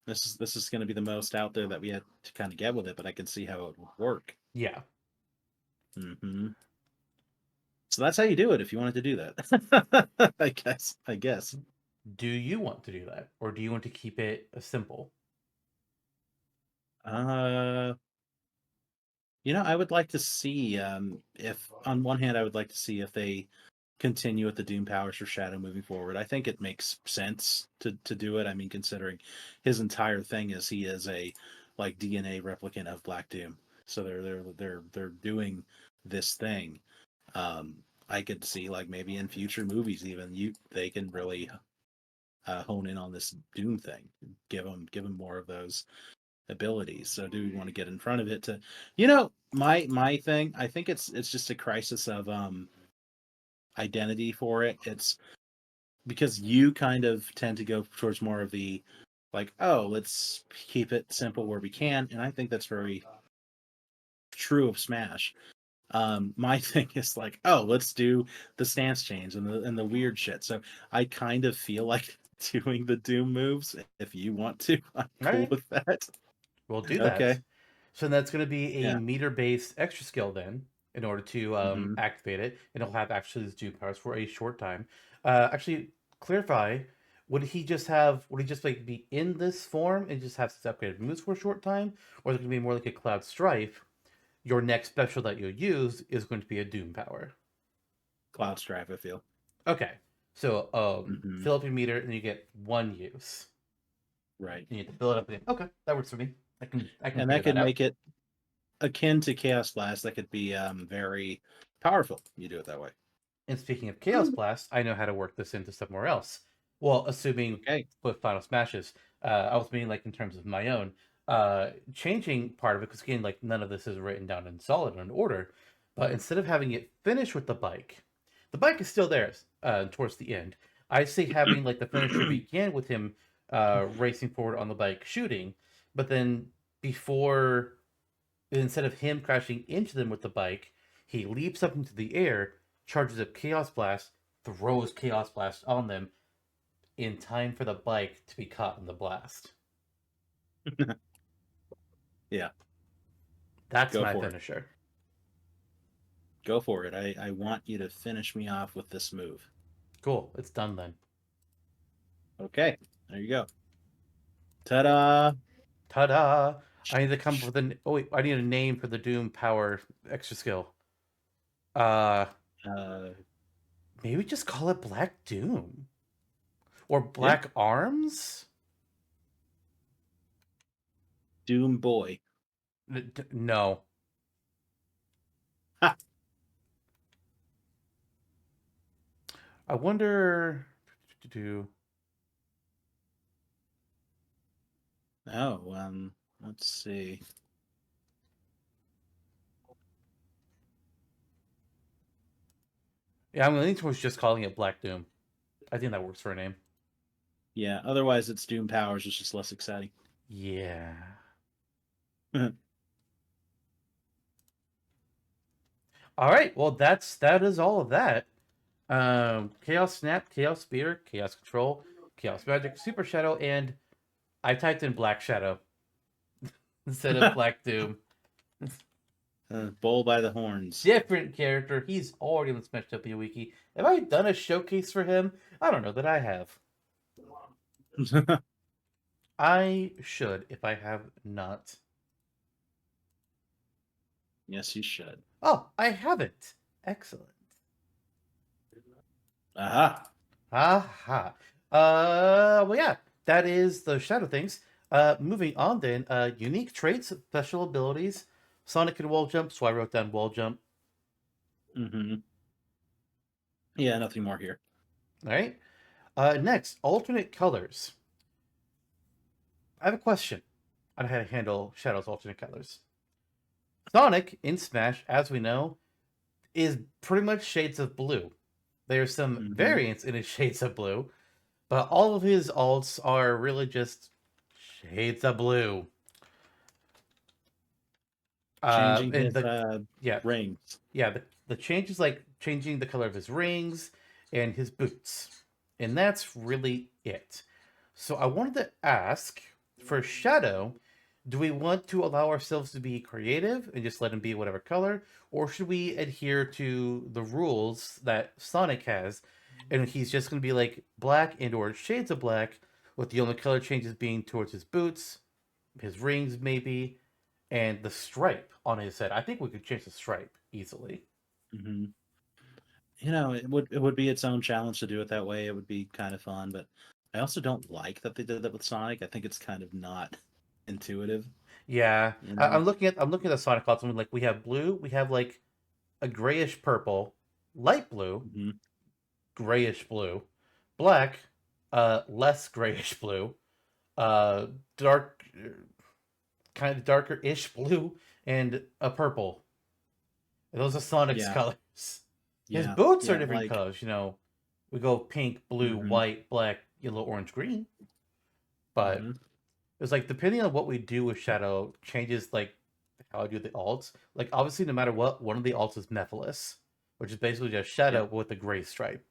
This is going to be the most out there that we had to kind of get with it, but I can see how it would work. Yeah. Hmm. So that's how you do it if you wanted to do that. I guess. I guess. Do you want to do that? Or do you want to keep it simple? Uh, I would like to see if on one hand I would like to see if they continue with the Doom powers for Shadow moving forward. I think it makes sense to do it. I mean, considering his entire thing is he is a like DNA replicant of Black Doom, so they're doing this thing. I could see like maybe in future movies even they can really hone in on this Doom thing, give him more of those abilities. So do we want to get in front of it to, my thing? I think it's just a crisis of identity for it. It's because you kind of tend to go towards more of the like, oh, let's keep it simple where we can, and I think that's very true of Smash. My thing is like, oh, let's do the stance change and the weird shit. So I kind of feel like doing the Doom moves. If you want to, I'm All cool right, with that. we'll do that. Okay. So that's going to be a Yeah. meter-based extra skill then, in order to Hmm. activate it, and it'll have actually these Doom powers for a short time. Actually, clarify. Would he just like be in this form and just have his upgraded moves for a short time, or is it going to be more like a Cloud Strife? Your next special that you'll use is going to be a Doom power. Cloud Strife, I feel. Okay, so Hmm. fill up your meter and you get one use. Right. You need to fill it up again. Okay, that works for me. I can And figure that that could out. make it akin to Chaos Blast. That could be very powerful. You do it that way. And speaking of Chaos Blast, I know how to work this into somewhere else. Well, assuming Okay. with Final Smashes, I was meaning like in terms of my own, changing part of it because again, like none of this is written down in solid in order. But instead of having it finish with the bike is still there towards the end. I say having like the finisher begin with him racing forward on the bike, shooting, but then before instead of him crashing into them with the bike, he leaps up into the air, charges up Chaos Blast, throws Chaos Blast on them in time for the bike to be caught in the blast. Yeah. That's Go my for it. finisher. Go for it. I want you to finish me off with this move. Cool. It's done then. Okay. There you go. Ta-da. Ta-da! I need to come up with an. Oh wait, I need a name for the Doom Power extra skill. Uh, Uh, maybe just call it Black Doom or yeah. Black Arms. Doom Boy. No, Ha. I wonder. do. Oh, let's see. Yeah, I'm leaning towards just calling it Black Doom. I think that works for a name. Yeah, otherwise it's Doom Powers, it's just less exciting. Yeah. All right. Well, that is all of that. Chaos Snap, Chaos Spear, Chaos Control, Chaos Magic, Super Shadow, and I typed in Black Shadow instead of Black Doom. Bull by the horns. Different character. He's already on the Smashtopia wiki. Have I done a showcase for him? I don't know that I have. I should if I have not. Yes, you should. Oh, I haven't. Excellent. Aha. Aha. Well, yeah, that is the Shadow things. Moving on then. Unique traits, special abilities. Sonic can wall jump, so I wrote down wall jump. Mm-hmm. Yeah, nothing more here. All right. Next, alternate colors. I have a question on how to handle Shadow's alternate colors. Sonic in Smash, as we know, is pretty much shades of blue. There's some Mm-hmm. variants in his shades of blue, but all of his alts are really just shades of blue. Changing And his the yeah, rings. yeah, the change is like changing the color of his rings and his boots, and that's really it. So I wanted to ask for Shadow, do we want to allow ourselves to be creative and just let him be whatever color, or should we adhere to the rules that Sonic has, and he's just going to be like black and or shades of black, with the only color changes being towards his boots, his rings maybe, and the stripe on his head. I think we could change the stripe easily. Mm-hmm. You know, it would be its own challenge to do it that way. It would be kind of fun, but I also don't like that they did that with Sonic. I think it's kind of not intuitive. Yeah, You know. I'm looking at the Sonic Ultimate. Like we have blue, we have like a grayish purple, light blue, Mm-hmm. grayish blue, black, less grayish blue, uh, dark, kind of darker-ish blue, and a purple. And those are Sonic's Yeah, colors. His yeah, boots are yeah. different Like, colors. We go pink, blue, mm-hmm, white, black, yellow, orange, green. But mm-hmm. it's like depending on what we do with Shadow changes like how I do the alts. Like obviously, no matter what, one of the alts is Mephiles, which is basically just Shadow Yep, with a gray stripe.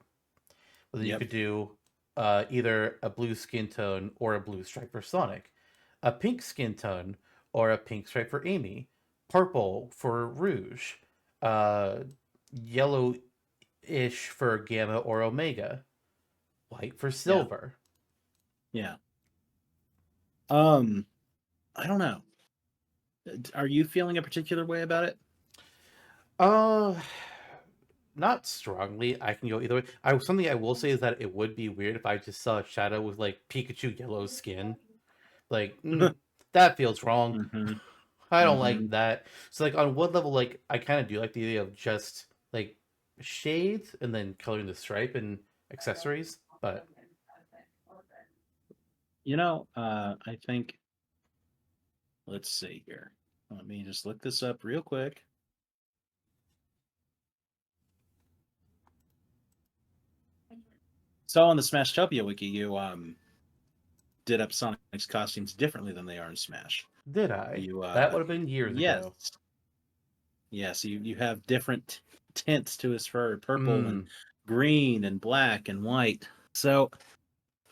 But then you yep, could do either a blue skin tone or a blue stripe for Sonic, a pink skin tone or a pink stripe for Amy, purple for Rouge, uh, yellow-ish for Gamma or Omega, white for yeah, Silver. yeah. Um, I don't know. Are you feeling a particular way about it? Uh, Not strongly. I can go either way. Something I will say is that it would be weird if I just saw a Shadow with like Pikachu yellow skin. Like, that feels wrong. Mm-hmm, I don't mm-hmm. like that. So like on one level, like I kind of do like the idea of just like shades and then coloring the stripe and accessories. But You know, I think. Let's see here. Let me just look this up real quick. So on the Smashtopia wiki, you did up Sonic's costumes differently than they are in Smash. did I? You That would have been years yes, ago. yes, you have different tints to his fur, purple and Mm, green and black and white. So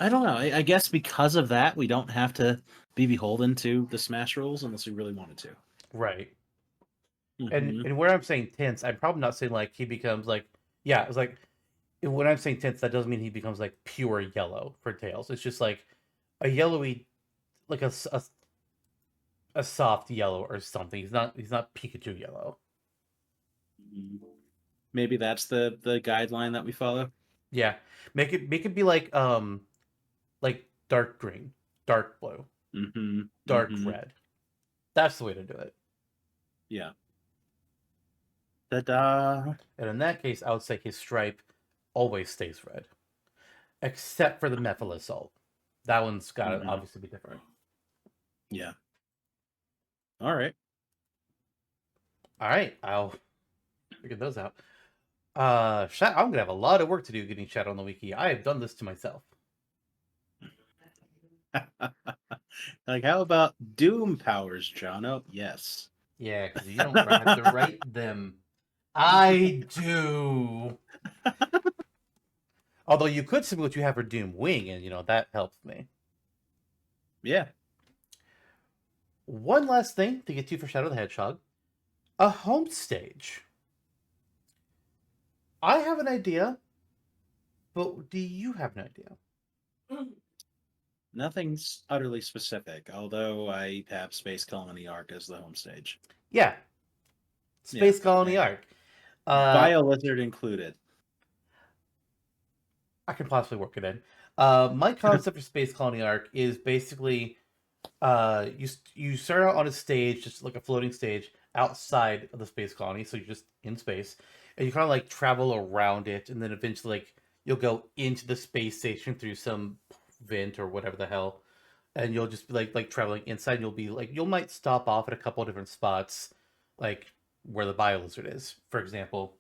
I don't know. I guess because of that, we don't have to be beholden to the Smash rules unless we really wanted to. right. And Mm-hmm. and where I'm saying tense, I'm probably not saying like he becomes like yeah. It's like when I'm saying tense, that doesn't mean he becomes like pure yellow for Tails. It's just like a yellowy, like a soft yellow or something. He's not Pikachu yellow. Maybe that's the guideline that we follow. Yeah, make it be like dark green, dark blue, Mm-hmm. dark Mm-hmm. red. That's the way to do it. Yeah. Ta-da! And in that case, I would say his stripe always stays red. except for the methyl assault. That one's got to Mhm. obviously be different. Yeah. All right. All right, I'll figure those out. I'm gonna have a lot of work to do getting Shadow on the wiki. I have done this to myself. Like, how about Doom powers, Jonno? Yes. Yeah, because you don't have to write them. I do. Although you could see what you have for Doom Wing, and that helps me. Yeah. One last thing to get to for Shadow the Hedgehog: a home stage. I have an idea, but do you have an idea? Nothing's utterly specific, although I have Space Colony Arc as the home stage. Yeah, Yeah. Space Colony And Arc. Bio-Lizard included. I can possibly work it in. My concept for Space Colony Arc is basically you start out on a stage, just like a floating stage outside of the space colony, so you're just in space, and you kind of like travel around it, and then eventually like you'll go into the space station through some vent or whatever the hell, and you'll just be like traveling inside. And you'll be like you might stop off at a couple of different spots, like where the bio lizard is, for example.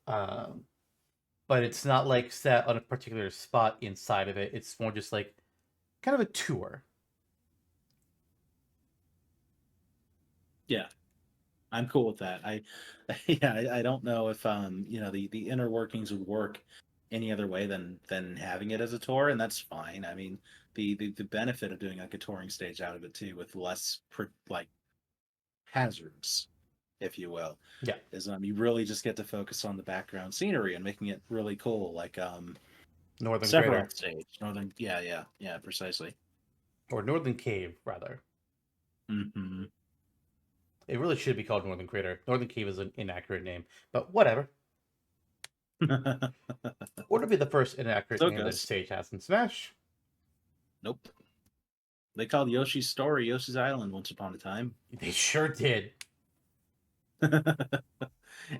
Um, but it's not like set on a particular spot inside of it. It's more just like kind of a tour. Yeah. I'm cool with that. Yeah, I don't know if the inner workings would work any other way than having it as a tour, and that's fine. I mean, the benefit of doing like a touring stage out of it too, with less like hazards, if you will, Yeah, is you really just get to focus on the background scenery and making it really cool, like Northern Sephiroth Crater. stage, Northern. Yeah, precisely. Or Northern Cave, rather. Hmm. It really should be called Northern Crater. Northern Cave is an inaccurate name, but whatever. Or to be the first inaccurate So it name that a goes. stage has in Smash. Nope. They called Yoshi's Story Yoshi's Island once upon a time. They sure did.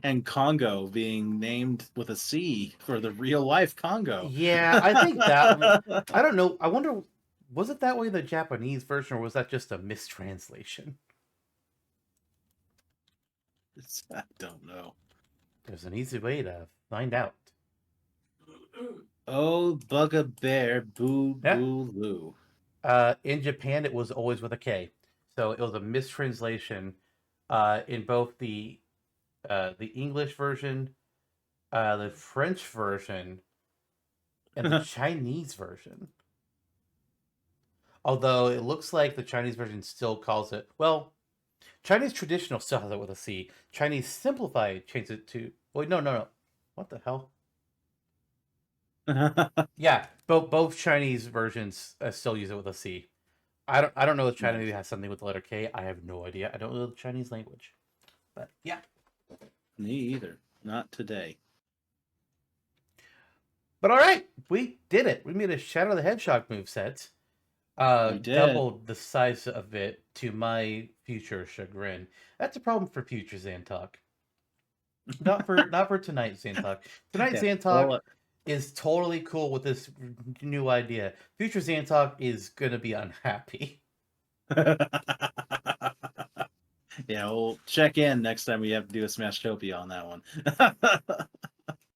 And Congo being named with a C for the real life Congo. Yeah, I think that. I don't know. I wonder, was it that way in the Japanese version, or was that just a mistranslation? I don't know. There's an easy way to find out. Oh, Bugaboo Boo Yeah. Boo Loo. In Japan, it was always with a K, so it was a mistranslation in both the English version, the French version, and the Chinese version. Although it looks like the Chinese version still calls it, well, Chinese traditional still has it with a C. Chinese simplified changed it to, wait, no, no, no. What the hell? Yeah, both Chinese versions still use it with a C. I don't know if China maybe Nice. has something with the letter K. I have no idea. I don't know the Chinese language. But yeah. Me either. Not today. But all right, we did it. We made a Shadow the Hedgehog moveset. We did. Doubled the size of it to my future chagrin. That's a problem for future Zantok. Not for tonight, Zantok. Tonight, Yeah. Zantok Well, is totally cool with this new idea. Future Zantok is gonna be unhappy. yeah, we'll check in next time we have to do a Smashtopia on that one.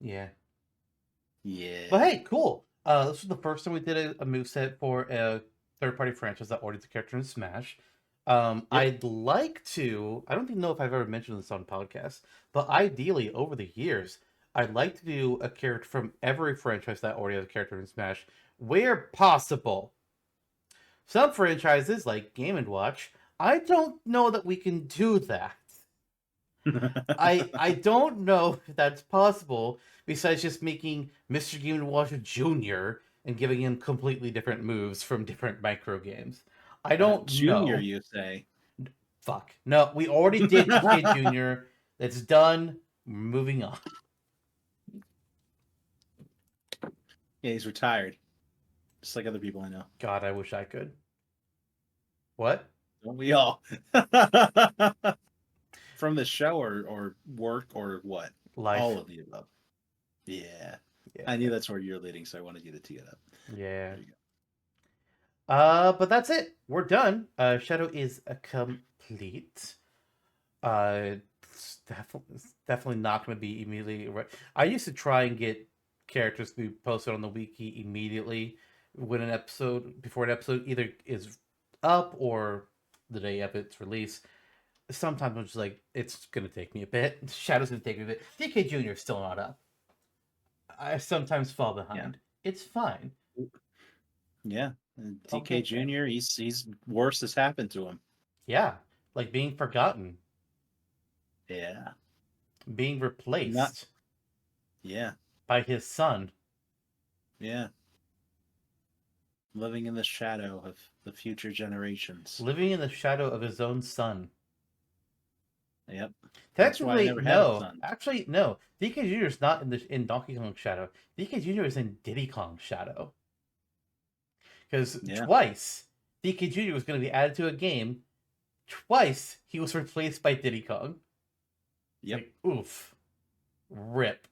Yeah. But Yeah. hey, cool. This was the first time we did a moveset for a third-party franchise that ordered the character in Smash. Yep. I'd like to. I don't even know if I've ever mentioned this on podcast, but ideally, over the years, I'd like to do a character from every franchise that already has a character in Smash, where possible. Some franchises, like Game and Watch, I don't know that we can do that. I don't know if that's possible. Besides just making Mr. Game and Watch Junior and giving him completely different moves from different micro games. I don't Junior, know. you say? Fuck. No, we already did SK Junior. That's done. Moving on. Yeah, he's retired, just like other people I know. God, I wish I could. What? Don't we all? From the show or work or what? All Life. of the above. Yeah. Yeah. I knew that's where you're leading, so I wanted you to tee it up. Yeah. There you go. But that's it. We're done. Shadow is a complete. It's definitely not going to be immediately. I used to try and get characters to be posted on the wiki immediately when an episode before an episode either is up or the day of its release. Sometimes I'm just like, it's going to take me a bit. Shadow's going to take me a bit. DK Jr. is still not up. I sometimes fall Yeah. behind. It's fine. Yeah. And I'll TK get there. Jr. He's worse has happened to him. Yeah, like being forgotten, Yeah. being Not. replaced Yeah. by his son. Yeah. Living in the shadow of the future generations. Living in the shadow of his own son. Yep. That's why I Technically, never had a no. son. Actually, no. DK Jr. is not in Donkey Kong's shadow. DK Jr. is in Diddy Kong's shadow. Because Yeah. twice DK Jr. was going to be added to a game. Twice he was replaced by Diddy Kong. Yep. Like, oof. Rip.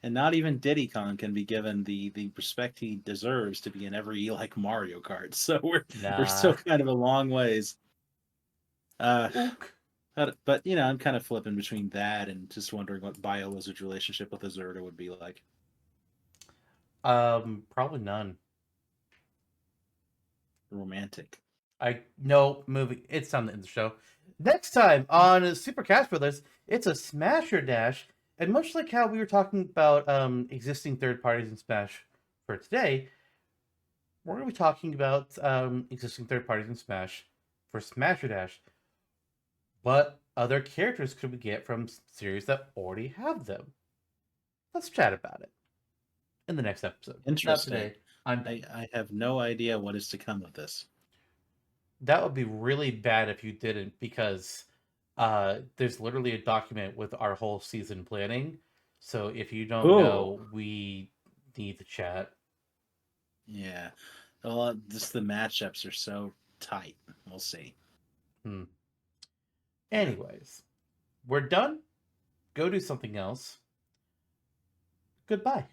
And not even Diddy Kong can be given the respect he deserves to be in every Mario Kart. So we're still Nah. kind of a long ways. Uh, Ook. but I'm kind of flipping between that and just wondering what BioLizard's relationship with Azurda would be like. Probably none. Romantic. I no movie. It's time to end the show. Next time on Super Cash Brothers, it's a Smasher Dash, and much like how we were talking about existing third parties in Smash for today, we're going to be talking about existing third parties in Smash for Smasher Dash. What other characters could we get from series that already have them? Let's chat about it in the next episode. Not Interesting. today. I'm done. I have no idea what is to come of this. That would be really bad if you didn't, because there's literally a document with our whole season planning. So if you don't Oh, know, we need to chat. yeah. Well, just the matchups are so tight. We'll see. Hmm. Yeah. Anyways, we're done. Go do something else. Goodbye.